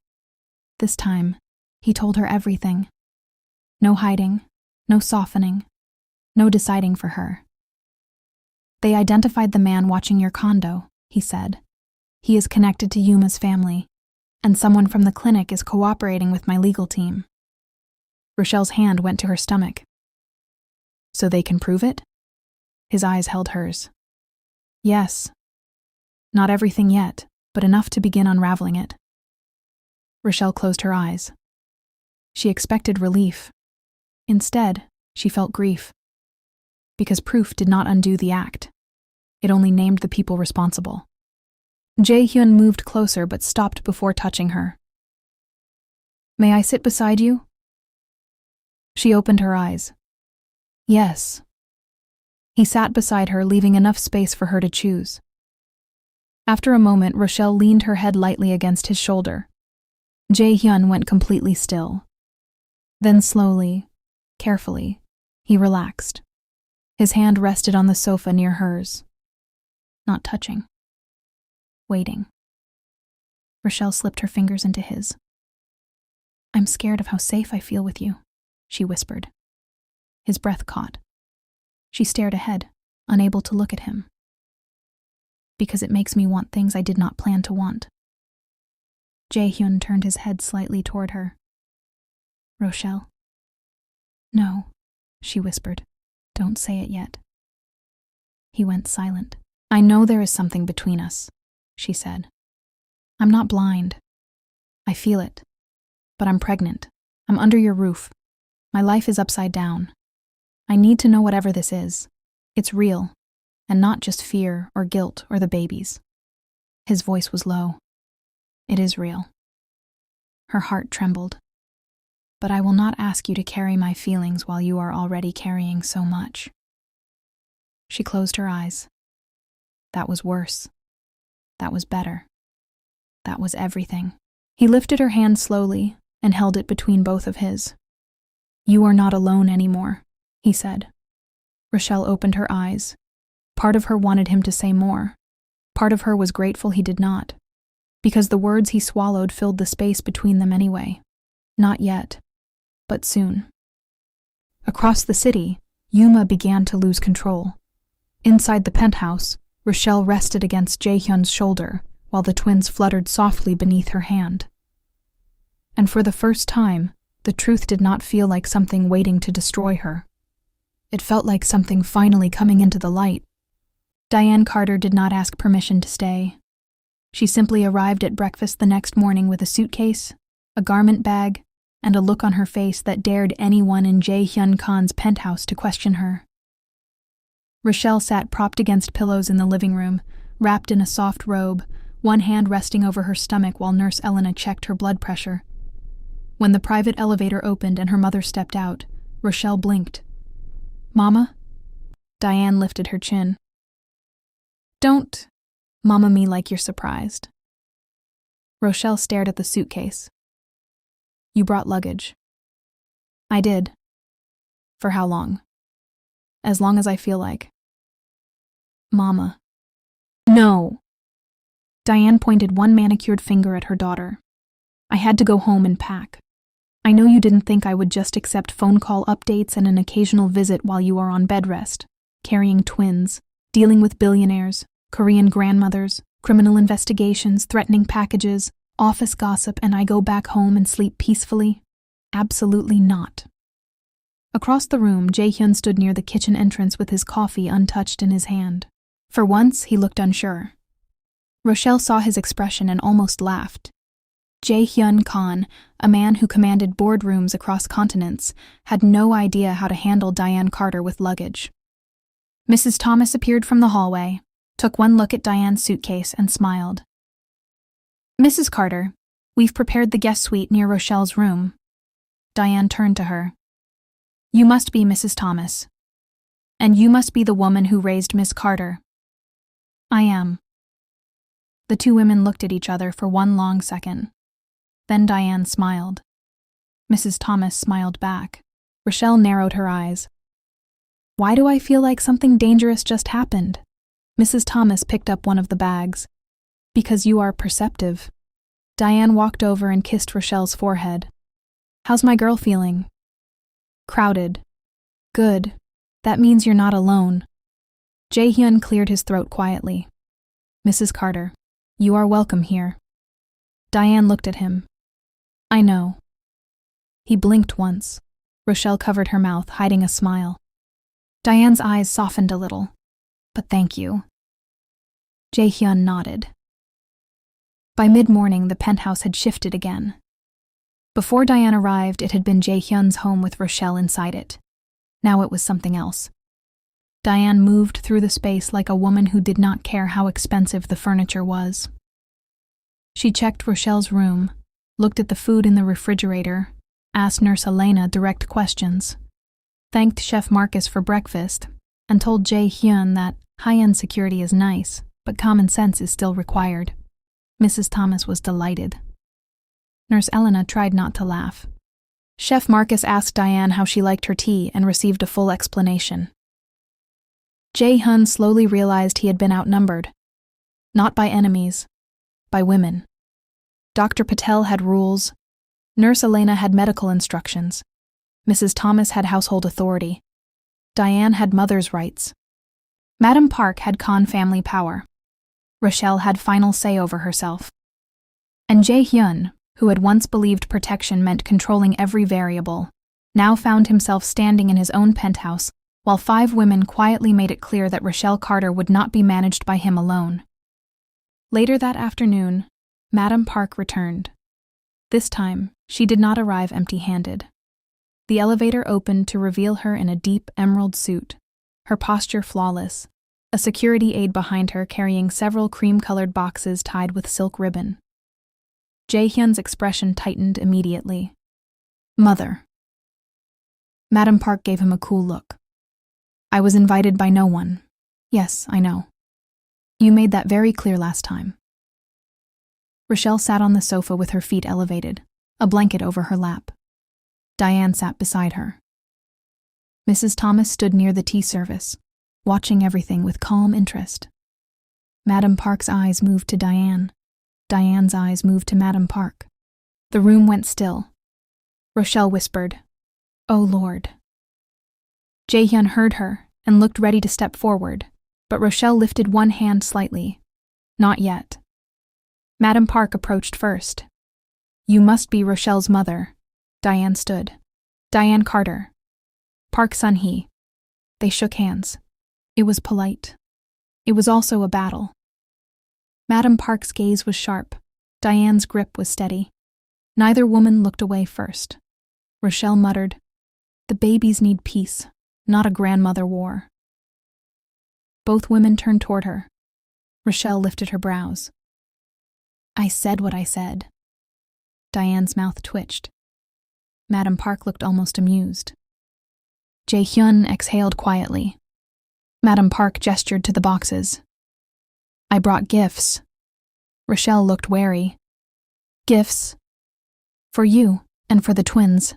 A: This time, he told her everything. No hiding, no softening, no deciding for her. They identified the man watching your condo, he said. He is connected to Yuma's family, and someone from the clinic is cooperating with my legal team. Rochelle's hand went to her stomach. So they can prove it? His eyes held hers. Yes. Not everything yet, but enough to begin unraveling it. Rochelle closed her eyes. She expected relief. Instead, she felt grief. Because proof did not undo the act. It only named the people responsible. Jae-hyun moved closer but stopped before touching her. May I sit beside you? She opened her eyes. Yes. He sat beside her, leaving enough space for her to choose. After a moment, Rochelle leaned her head lightly against his shoulder. Jae-hyun went completely still. Then slowly, carefully, he relaxed. His hand rested on the sofa near hers. Not touching. Waiting. Rochelle slipped her fingers into his. I'm scared of how safe I feel with you, she whispered. His breath caught. She stared ahead, unable to look at him. Because it makes me want things I did not plan to want. Jae-hyun turned his head slightly toward her. Rochelle? No, she whispered. Don't say it yet. He went silent. I know there is something between us, she said. I'm not blind. I feel it. But I'm pregnant. I'm under your roof. My life is upside down. I need to know whatever this is. It's real, and not just fear or guilt or the babies. His voice was low. It is real. Her heart trembled. But I will not ask you to carry my feelings while you are already carrying so much. She closed her eyes. That was worse. That was better. That was everything. He lifted her hand slowly and held it between both of his. You are not alone anymore, he said. Rochelle opened her eyes. Part of her wanted him to say more. Part of her was grateful he did not, because the words he swallowed filled the space between them anyway. Not yet, but soon. Across the city, Yuma began to lose control. Inside the penthouse, Rochelle rested against Jae-hyun's shoulder while the twins fluttered softly beneath her hand. And for the first time, the truth did not feel like something waiting to destroy her. It felt like something finally coming into the light. Diane Carter did not ask permission to stay. She simply arrived at breakfast the next morning with a suitcase, a garment bag, and a look on her face that dared anyone in Jae-hyun Khan's penthouse to question her. Rochelle sat propped against pillows in the living room, wrapped in a soft robe, one hand resting over her stomach while Nurse Elena checked her blood pressure. When the private elevator opened and her mother stepped out, Rochelle blinked. "Mama?" Diane lifted her chin. "Don't mama me like you're surprised." Rochelle stared at the suitcase. "You brought luggage." "I did." "For how long?" "As long as I feel like." "Mama." "No!" Diane pointed one manicured finger at her daughter. "I had to go home and pack. I know you didn't think I would just accept phone call updates and an occasional visit while you are on bed rest, carrying twins, dealing with billionaires, Korean grandmothers, criminal investigations, threatening packages, office gossip, and I go back home and sleep peacefully. Absolutely not." Across the room, Jae-hyun stood near the kitchen entrance with his coffee untouched in his hand. For once, he looked unsure. Rochelle saw his expression and almost laughed. Jae-hyun Khan, a man who commanded boardrooms across continents, had no idea how to handle Diane Carter with luggage. Mrs. Thomas appeared from the hallway, took one look at Diane's suitcase, and smiled. "Mrs. Carter, we've prepared the guest suite near Rochelle's room." Diane turned to her. "You must be Mrs. Thomas. And you must be the woman who raised Miss Carter." "I am." The two women looked at each other for one long second. Then Diane smiled. Mrs. Thomas smiled back. Rochelle narrowed her eyes. "Why do I feel like something dangerous just happened?" Mrs. Thomas picked up one of the bags. "Because you are perceptive." Diane walked over and kissed Rochelle's forehead. "How's my girl feeling?" "Crowded." "Good. That means you're not alone." Jae-hyun cleared his throat quietly. "Mrs. Carter, you are welcome here." Diane looked at him. "I know." He blinked once. Rochelle covered her mouth, hiding a smile. Diane's eyes softened a little. "But thank you." Jae-hyun nodded. By mid-morning, the penthouse had shifted again. Before Diane arrived, it had been Jae-hyun's home with Rochelle inside it. Now it was something else. Diane moved through the space like a woman who did not care how expensive the furniture was. She checked Rochelle's room, looked at the food in the refrigerator, asked Nurse Elena direct questions, thanked Chef Marcus for breakfast, and told Jae-hyun that high-end security is nice, but common sense is still required. Mrs. Thomas was delighted. Nurse Elena tried not to laugh. Chef Marcus asked Diane how she liked her tea and received a full explanation. Jae-hyun slowly realized he had been outnumbered. Not by enemies, by women. Dr. Patel had rules. Nurse Elena had medical instructions. Mrs. Thomas had household authority. Diane had mother's rights. Madam Park had Khan family power. Rochelle had final say over herself. And Jae-hyun, who had once believed protection meant controlling every variable, now found himself standing in his own penthouse while 5 women quietly made it clear that Rochelle Carter would not be managed by him alone. Later that afternoon, Madam Park returned. This time, she did not arrive empty-handed. The elevator opened to reveal her in a deep emerald suit, her posture flawless, a security aide behind her carrying several cream-colored boxes tied with silk ribbon. Jae-hyun's expression tightened immediately. "Mother." Madam Park gave him a cool look. "I was invited by no one." "Yes, I know. You made that very clear last time." Rochelle sat on the sofa with her feet elevated, a blanket over her lap. Diane sat beside her. Mrs. Thomas stood near the tea service, watching everything with calm interest. Madam Park's eyes moved to Diane. Diane's eyes moved to Madam Park. The room went still. Rochelle whispered, "Oh Lord." Jaehyun heard her and looked ready to step forward, but Rochelle lifted one hand slightly. Not yet. Madam Park approached first. You must be Rochelle's mother. Diane stood. Diane Carter. Park Sun-hee. They shook hands. It was polite. It was also a battle. Madam Park's gaze was sharp. Diane's grip was steady. Neither woman looked away first. Rochelle muttered, "The babies need peace, not a grandmother war." Both women turned toward her. Rochelle lifted her brows. "I said what I said." Diane's mouth twitched. Madam Park looked almost amused. Jaehyun exhaled quietly. Madam Park gestured to the boxes. "I brought gifts." Rochelle looked wary. "Gifts? For you and for the twins."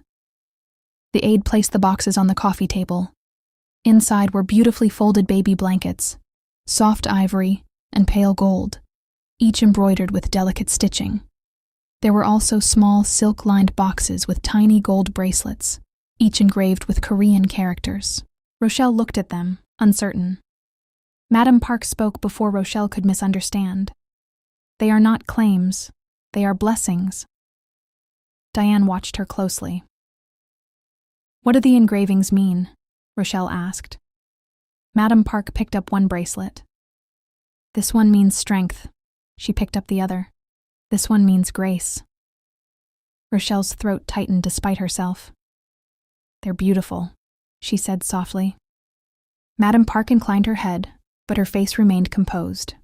A: The aide placed the boxes on the coffee table. Inside were beautifully folded baby blankets, soft ivory and pale gold, each embroidered with delicate stitching. There were also small silk-lined boxes with tiny gold bracelets, each engraved with Korean characters. Rochelle looked at them, uncertain. Madam Park spoke before Rochelle could misunderstand. "They are not claims, they are blessings." Diane watched her closely. "What do the engravings mean?" Rochelle asked. Madam Park picked up one bracelet. "This one means strength." She picked up the other. "This one means grace." Rochelle's throat tightened despite herself. "They're beautiful," she said softly. Madam Park inclined her head, but her face remained composed.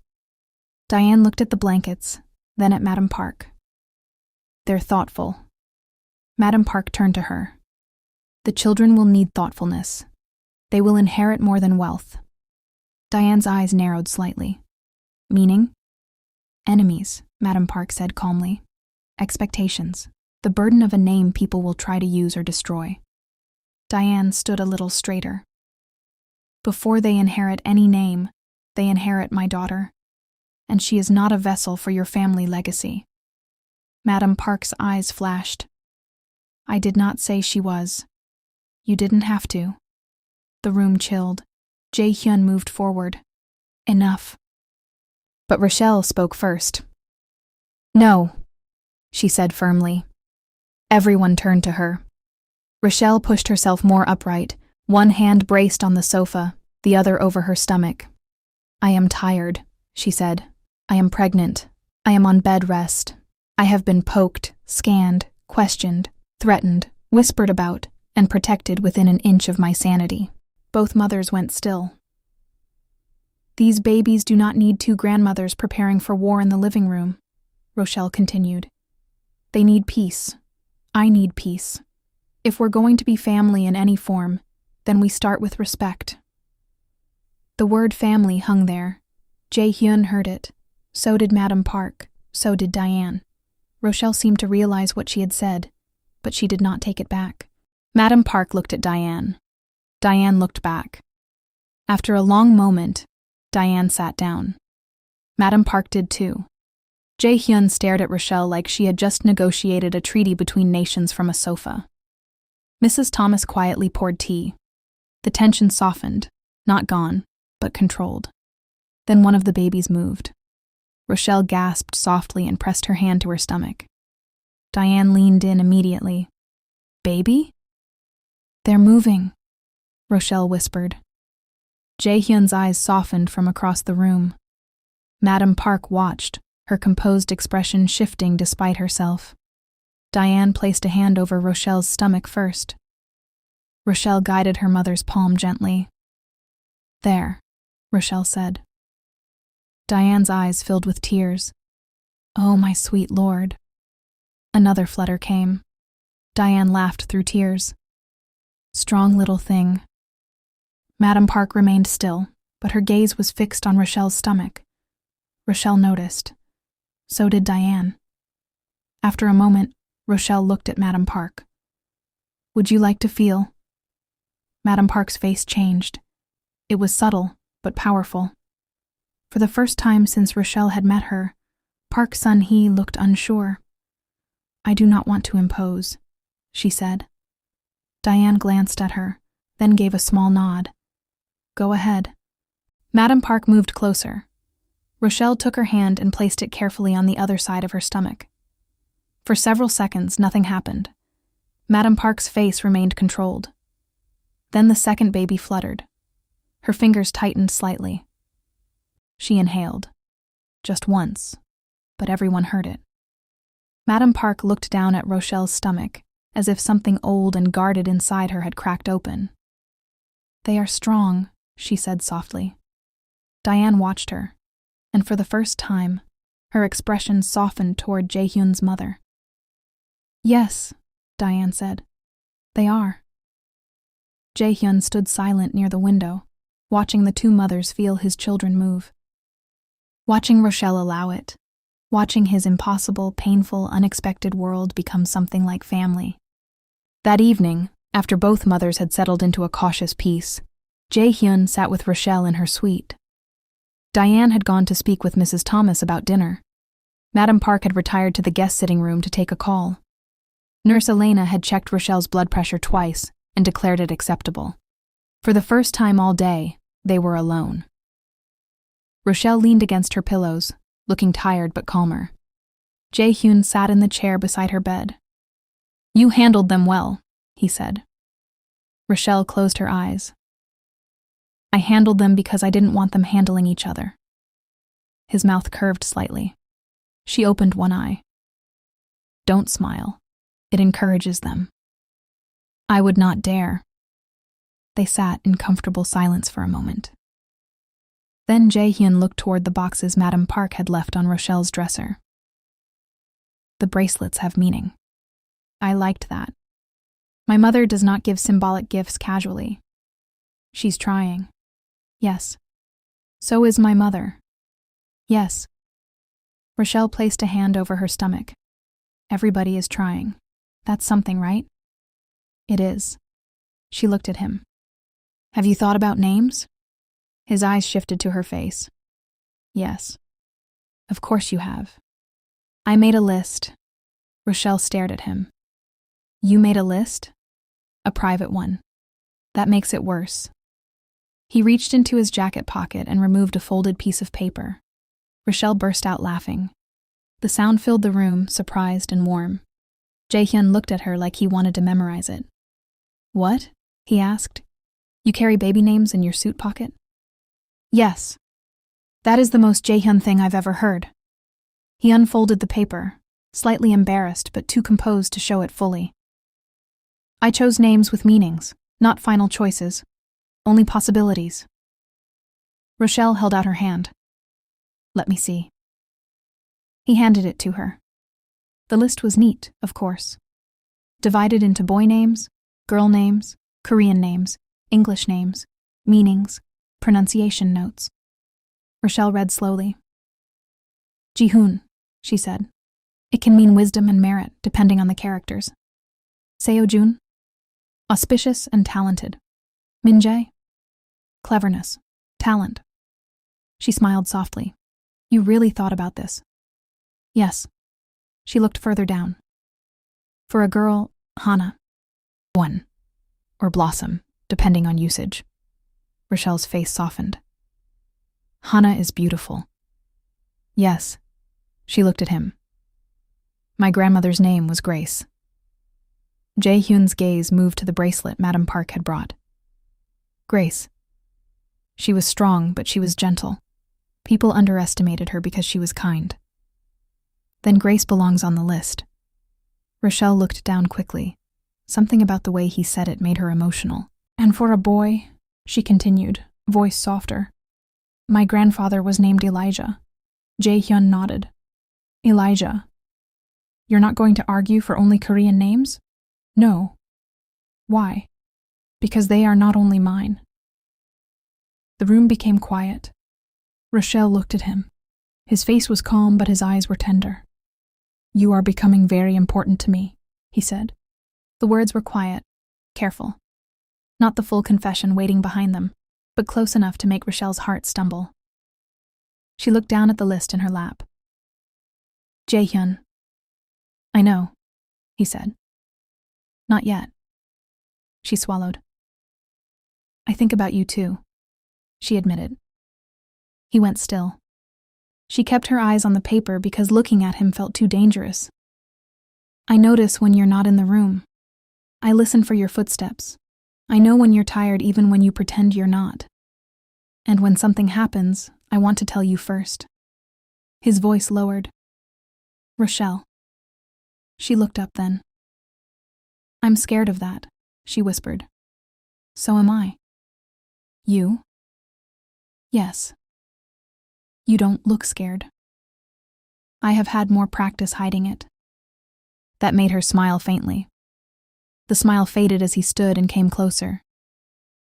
A: Diane looked at the blankets, then at Madam Park. "They're thoughtful." Madam Park turned to her. "The children will need thoughtfulness. They will inherit more than wealth." Diane's eyes narrowed slightly. "Meaning?" "Enemies," Madam Park said calmly. "Expectations. The burden of a name people will try to use or destroy." Diane stood a little straighter. "Before they inherit any name, they inherit my daughter. And she is not a vessel for your family legacy." Madam Park's eyes flashed. "I did not say she was. You didn't have to." The room chilled. Jaehyun moved forward. "Enough." But Rochelle spoke first. "No," she said firmly. Everyone turned to her. Rochelle pushed herself more upright, one hand braced on the sofa, the other over her stomach. "I am tired," she said. "I am pregnant. I am on bed rest. I have been poked, scanned, questioned, threatened, whispered about, and protected within an inch of my sanity." Both mothers went still. "These babies do not need two grandmothers preparing for war in the living room," Rochelle continued. "They need peace. I need peace. If we're going to be family in any form, then we start with respect." The word family hung there. Jaehyun heard it. So did Madam Park. So did Diane. Rochelle seemed to realize what she had said, but she did not take it back. Madam Park looked at Diane. Diane looked back. After a long moment, Diane sat down. Madam Park did too. Jaehyun stared at Rochelle like she had just negotiated a treaty between nations from a sofa. Mrs. Thomas quietly poured tea. The tension softened, not gone, but controlled. Then one of the babies moved. Rochelle gasped softly and pressed her hand to her stomach. Diane leaned in immediately. "Baby?" "They're moving," Rochelle whispered. Jaehyun's eyes softened from across the room. Madam Park watched, her composed expression shifting despite herself. Diane placed a hand over Rochelle's stomach first. Rochelle guided her mother's palm gently. "There," Rochelle said. Diane's eyes filled with tears. "Oh, my sweet lord." Another flutter came. Diane laughed through tears. "Strong little thing." Madam Park remained still, but her gaze was fixed on Rochelle's stomach. Rochelle noticed. So did Diane. After a moment, Rochelle looked at Madam Park. "Would you like to feel?" Madam Park's face changed. It was subtle, but powerful. For the first time since Rochelle had met her, Park Sun-hee looked unsure. "I do not want to impose," she said. Diane glanced at her, then gave a small nod. Go ahead. Madame Park moved closer. Rochelle took her hand and placed it carefully on the other side of her stomach. For several seconds, nothing happened. Madame Park's face remained controlled. Then the second baby fluttered. Her fingers tightened slightly. She inhaled. Just once, but everyone heard it. Madame Park looked down at Rochelle's stomach, as if something old and guarded inside her had cracked open. They are strong, she said softly. Diane watched her, and for the first time, her expression softened toward Jae-hyun's mother. Yes, Diane said. They are. Jae-hyun stood silent near the window, watching the two mothers feel his children move. Watching Rochelle allow it, watching his impossible, painful, unexpected world become something like family. That evening, after both mothers had settled into a cautious peace, Jae-hyun sat with Rochelle in her suite. Diane had gone to speak with Mrs. Thomas about dinner. Madame Park had retired to the guest sitting room to take a call. Nurse Elena had checked Rochelle's blood pressure twice and declared it acceptable. For the first time all day, they were alone. Rochelle leaned against her pillows, looking tired but calmer. Jae-hyun sat in the chair beside her bed. You handled them well, he said. Rochelle closed her eyes. I handled them because I didn't want them handling each other. His mouth curved slightly. She opened one eye. Don't smile. It encourages them. I would not dare. They sat in comfortable silence for a moment. Then Jae-hyun looked toward the boxes Madame Park had left on Rochelle's dresser. The bracelets have meaning. I liked that. My mother does not give symbolic gifts casually. She's trying. Yes. So is my mother. Yes. Rochelle placed a hand over her stomach. Everybody is trying. That's something, right? It is. She looked at him. Have you thought about names? His eyes shifted to her face. Yes. Of course you have. I made a list. Rochelle stared at him. You made a list? A private one. That makes it worse. He reached into his jacket pocket and removed a folded piece of paper. Rochelle burst out laughing. The sound filled the room, surprised and warm. Jae-hyun looked at her like he wanted to memorize it. What? He asked. You carry baby names in your suit pocket? Yes. That is the most Jae-hyun thing I've ever heard. He unfolded the paper, slightly embarrassed but too composed to show it fully. I chose names with meanings, not final choices, only possibilities. Rochelle held out her hand. Let me see. He handed it to her. The list was neat, of course. Divided into boy names, girl names, Korean names, English names, meanings, pronunciation notes. Rochelle read slowly. Ji-hoon, she said. It can mean wisdom and merit, depending on the characters. Seo-jun, auspicious and talented. Min-jae, cleverness, talent. She smiled softly. You really thought about this. Yes. She looked further down. For a girl, Hana. One. Or Blossom, depending on usage. Rochelle's face softened. Hana is beautiful. Yes. She looked at him. My grandmother's name was Grace. Jae-hyun's gaze moved to the bracelet Madame Park had brought. Grace. She was strong, but she was gentle. People underestimated her because she was kind. Then Grace belongs on the list. Rochelle looked down quickly. Something about the way he said it made her emotional. And for a boy, she continued, voice softer. My grandfather was named Elijah. Jae-hyun nodded. Elijah. You're not going to argue for only Korean names? No. Why? Because they are not only mine. The room became quiet. Rochelle looked at him. His face was calm, but his eyes were tender. You are becoming very important to me, he said. The words were quiet, careful. Not the full confession waiting behind them, but close enough to make Rochelle's heart stumble. She looked down at the list in her lap. Jae-hyun. I know, he said. Not yet. She swallowed. I think about you too, she admitted. He went still. She kept her eyes on the paper because looking at him felt too dangerous. I notice when you're not in the room. I listen for your footsteps. I know when you're tired even when you pretend you're not. And when something happens, I want to tell you first. His voice lowered. Rochelle. She looked up then. I'm scared of that, she whispered. So am I. You? Yes. You don't look scared. I have had more practice hiding it. That made her smile faintly. The smile faded as he stood and came closer.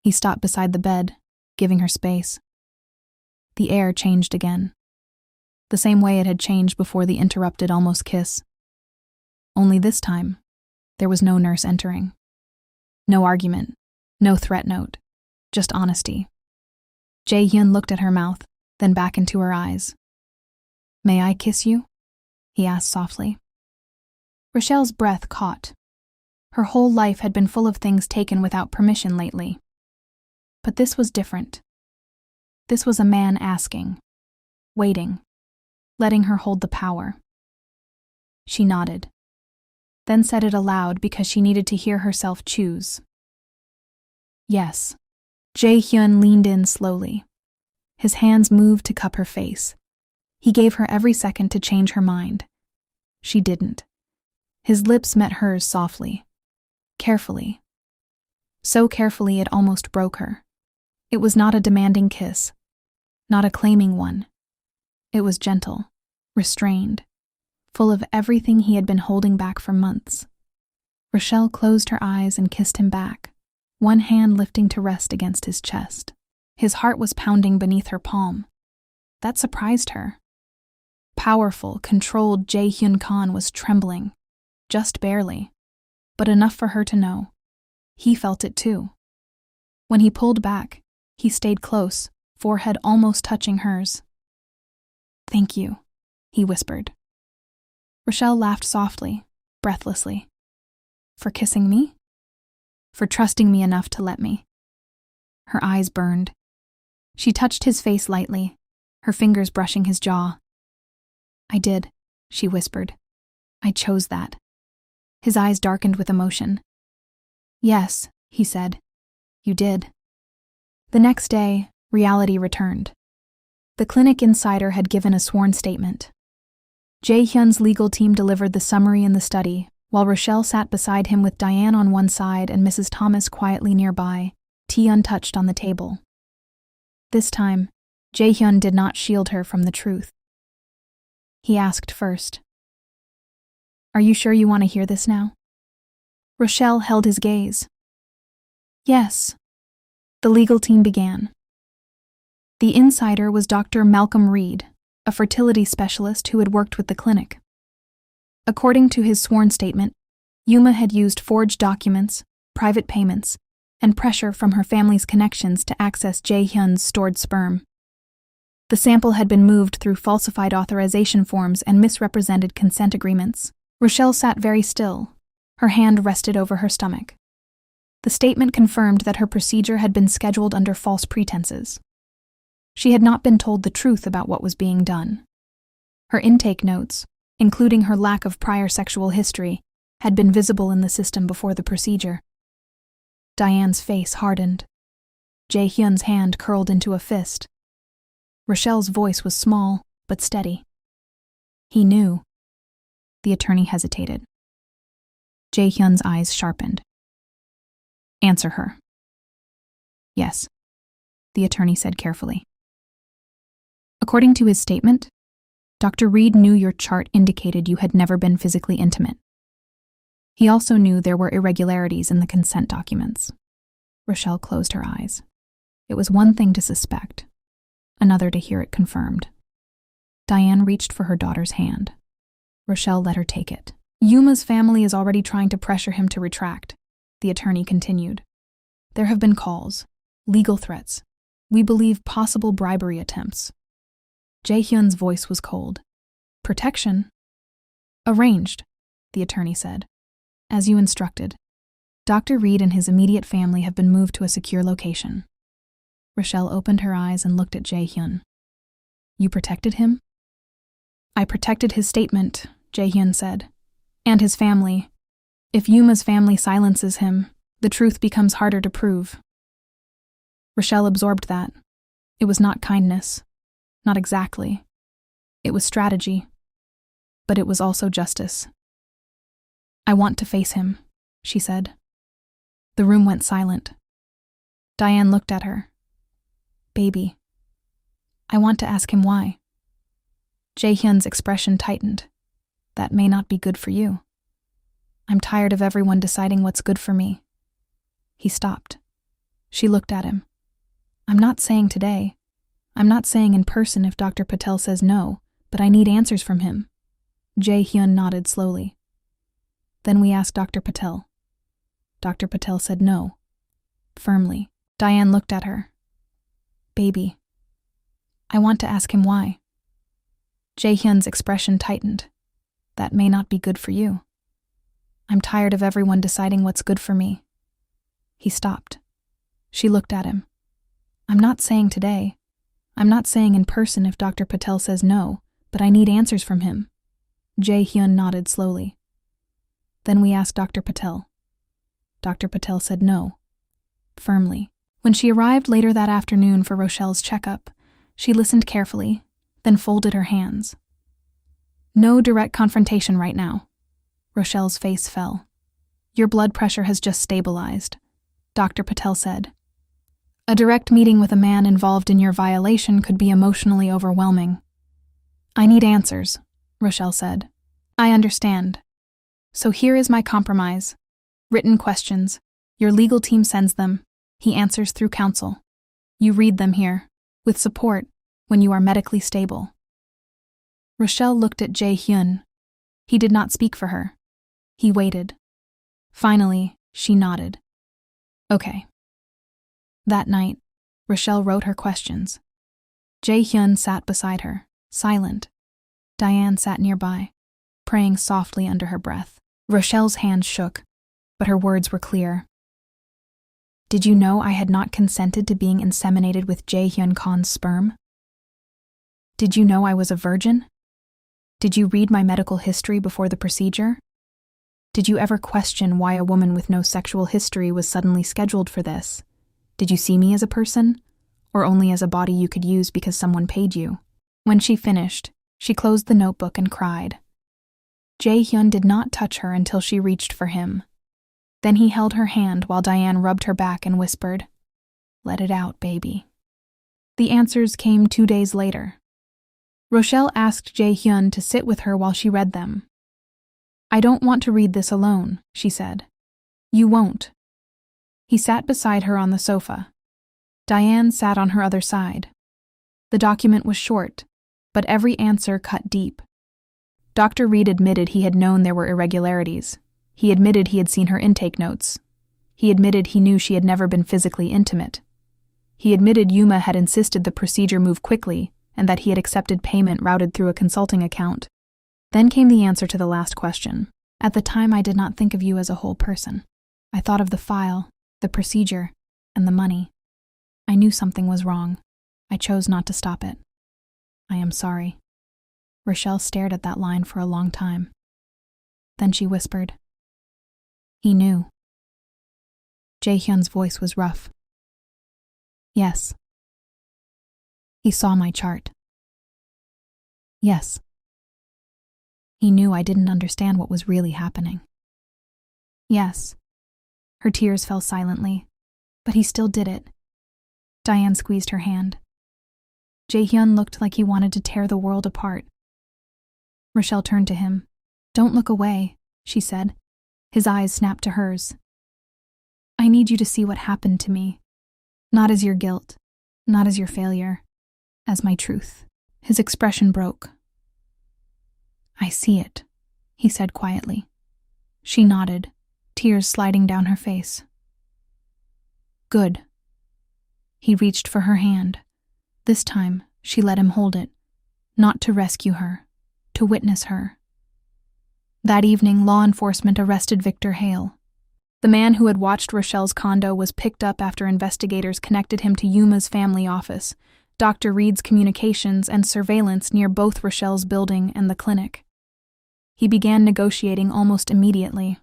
A: He stopped beside the bed, giving her space. The air changed again. The same way it had changed before the interrupted almost kiss. Only this time, there was no nurse entering. No argument, no threat note, just honesty. Jae-hyun looked at her mouth, then back into her eyes. May I kiss you? He asked softly. Rochelle's breath caught. Her whole life had been full of things taken without permission lately. But this was different. This was a man asking, waiting, letting her hold the power. She nodded, then said it aloud because she needed to hear herself choose. Yes. Jae-hyun leaned in slowly. His hands moved to cup her face. He gave her every second to change her mind. She didn't. His lips met hers softly, carefully. So carefully it almost broke her. It was not a demanding kiss, not a claiming one. It was gentle, restrained, full of everything he had been holding back for months. Rochelle closed her eyes and kissed him back, one hand lifting to rest against his chest. His heart was pounding beneath her palm. That surprised her. Powerful, controlled Jae-hyun Khan was trembling, just barely, but enough for her to know. He felt it too. When he pulled back, he stayed close, forehead almost touching hers. Thank you, he whispered. Rochelle laughed softly, breathlessly. For kissing me? For trusting me enough to let me. Her eyes burned. She touched his face lightly, her fingers brushing his jaw. I did, she whispered. I chose that. His eyes darkened with emotion. Yes, he said. You did. The next day, reality returned. The clinic insider had given a sworn statement. Jae-hyun's legal team delivered the summary in the study, while Rochelle sat beside him with Diane on one side and Mrs. Thomas quietly nearby, tea untouched on the table. This time, Jae-hyun did not shield her from the truth. He asked first, Are you sure you want to hear this now? Rochelle held his gaze. Yes. The legal team began. The insider was Dr. Malcolm Reed, a fertility specialist who had worked with the clinic. According to his sworn statement, Yuma had used forged documents, private payments, and pressure from her family's connections to access Jae-hyun's stored sperm. The sample had been moved through falsified authorization forms and misrepresented consent agreements. Rochelle sat very still. Her hand rested over her stomach. The statement confirmed that her procedure had been scheduled under false pretenses. She had not been told the truth about what was being done. Her intake notes, including her lack of prior sexual history, had been visible in the system before the procedure. Diane's face hardened. Jae-hyun's hand curled into a fist. Rochelle's voice was small, but steady. He knew. The attorney hesitated. Jae-hyun's eyes sharpened. Answer her. Yes, the attorney said carefully. According to his statement, Dr. Reed knew your chart indicated you had never been physically intimate. He also knew there were irregularities in the consent documents. Rochelle closed her eyes. It was one thing to suspect, another to hear it confirmed. Diane reached for her daughter's hand. Rochelle let her take it. Yuma's family is already trying to pressure him to retract, the attorney continued. There have been calls, legal threats, we believe possible bribery attempts. Jae-hyun's voice was cold. Protection? Arranged, the attorney said. As you instructed. Dr. Reed and his immediate family have been moved to a secure location. Rochelle opened her eyes and looked at Jae-hyun. You protected him? I protected his statement, Jae-hyun said. And his family. If Yuma's family silences him, the truth becomes harder to prove. Rochelle absorbed that. It was not kindness. Not exactly. It was strategy. But it was also justice. I want to face him, she said. The room went silent. Diane looked at her. Baby. I want to ask him why. Jae-hyun's expression tightened. That may not be good for you. I'm tired of everyone deciding what's good for me. He stopped. She looked at him. I'm not saying today. I'm not saying in person if Dr. Patel says no, but I need answers from him. Jae-hyun nodded slowly. Then we asked Dr. Patel. Dr. Patel said no. Firmly. Diane looked at her. Baby. I want to ask him why. Jae-hyun's expression tightened. That may not be good for you. I'm tired of everyone deciding what's good for me. He stopped. She looked at him. I'm not saying today. I'm not saying in person if Dr. Patel says no, but I need answers from him. Jae-hyun nodded slowly. Then we asked Dr. Patel. Dr. Patel said no. Firmly. When she arrived later that afternoon for Rochelle's checkup, she listened carefully, then folded her hands. No direct confrontation right now. Rochelle's face fell. Your blood pressure has just stabilized, Dr. Patel said. A direct meeting with a man involved in your violation could be emotionally overwhelming. I need answers, Rochelle said. I understand. So here is my compromise. Written questions. Your legal team sends them. He answers through counsel. You read them here, with support, when you are medically stable. Rochelle looked at Jae-hyun. He did not speak for her. He waited. Finally, she nodded. Okay. That night, Rochelle wrote her questions. Jae-hyun sat beside her, silent. Diane sat nearby, praying softly under her breath. Rochelle's hands shook, but her words were clear. Did you know I had not consented to being inseminated with Jae-hyun Khan's sperm? Did you know I was a virgin? Did you read my medical history before the procedure? Did you ever question why a woman with no sexual history was suddenly scheduled for this? Did you see me as a person, or only as a body you could use because someone paid you? When she finished, she closed the notebook and cried. Jae-hyun did not touch her until she reached for him. Then he held her hand while Diane rubbed her back and whispered, Let it out, baby. The answers came 2 days later. Rochelle asked Jae-hyun to sit with her while she read them. I don't want to read this alone, she said. You won't. He sat beside her on the sofa. Diane sat on her other side. The document was short, but every answer cut deep. Dr. Reed admitted he had known there were irregularities. He admitted he had seen her intake notes. He admitted he knew she had never been physically intimate. He admitted Yuma had insisted the procedure move quickly and that he had accepted payment routed through a consulting account. Then came the answer to the last question. At the time, I did not think of you as a whole person. I thought of the file, the procedure, and the money. I knew something was wrong. I chose not to stop it. I am sorry. Rochelle stared at that line for a long time. Then she whispered, He knew. Jae-hyun's voice was rough. Yes. He saw my chart. Yes. He knew I didn't understand what was really happening. Yes. Her tears fell silently, but he still did it. Diane squeezed her hand. Jae-hyun looked like he wanted to tear the world apart. Rochelle turned to him. Don't look away, she said. His eyes snapped to hers. I need you to see what happened to me. Not as your guilt, not as your failure, as my truth. His expression broke. I see it, he said quietly. She nodded, tears sliding down her face. Good. He reached for her hand. This time, she let him hold it, not to rescue her, to witness her. That evening, law enforcement arrested Victor Hale. The man who had watched Rochelle's condo was picked up after investigators connected him to Yuma's family office, Dr. Reed's communications, and surveillance near both Rochelle's building and the clinic. He began negotiating almost immediately.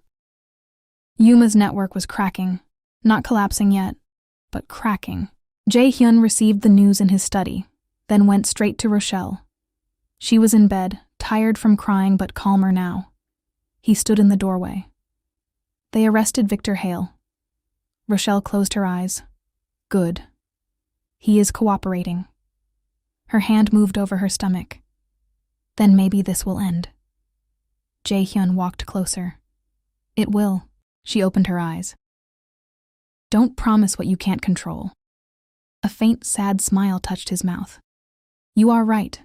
A: Yuma's network was cracking, not collapsing yet, but cracking. Jae-hyun received the news in his study, then went straight to Rochelle. She was in bed, tired from crying but calmer now. He stood in the doorway. They arrested Victor Hale. Rochelle closed her eyes. Good. He is cooperating. Her hand moved over her stomach. Then maybe this will end. Jae-hyun walked closer. It will. She opened her eyes. Don't promise what you can't control. A faint, sad smile touched his mouth. You are right.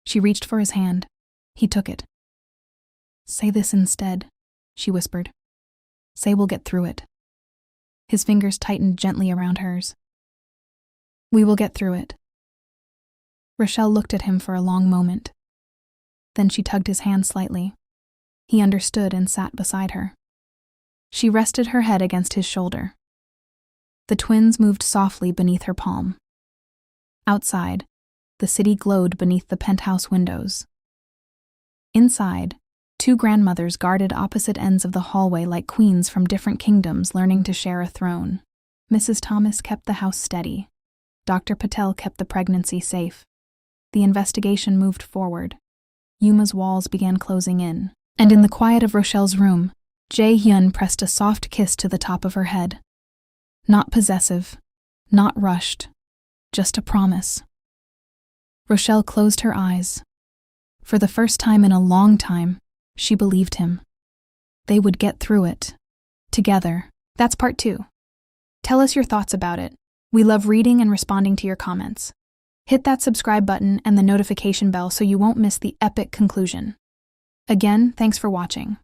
A: She reached for his hand. He took it. Say this instead, she whispered. Say we'll get through it. His fingers tightened gently around hers. We will get through it. Rochelle looked at him for a long moment. Then she tugged his hand slightly. He understood and sat beside her. She rested her head against his shoulder. The twins moved softly beneath her palm. Outside, the city glowed beneath the penthouse windows. Inside, two grandmothers guarded opposite ends of the hallway like queens from different kingdoms learning to share a throne. Mrs. Thomas kept the house steady. Dr. Patel kept the pregnancy safe. The investigation moved forward. Yuma's walls began closing in, and in the quiet of Rochelle's room, Jae-hyun pressed a soft kiss to the top of her head. Not possessive, not rushed, just a promise. Rochelle closed her eyes. For the first time in a long time, she believed him. They would get through it. Together. That's part 2. Tell us your thoughts about it. We love reading and responding to your comments. Hit that subscribe button and the notification bell so you won't miss the epic conclusion. Again, thanks for watching.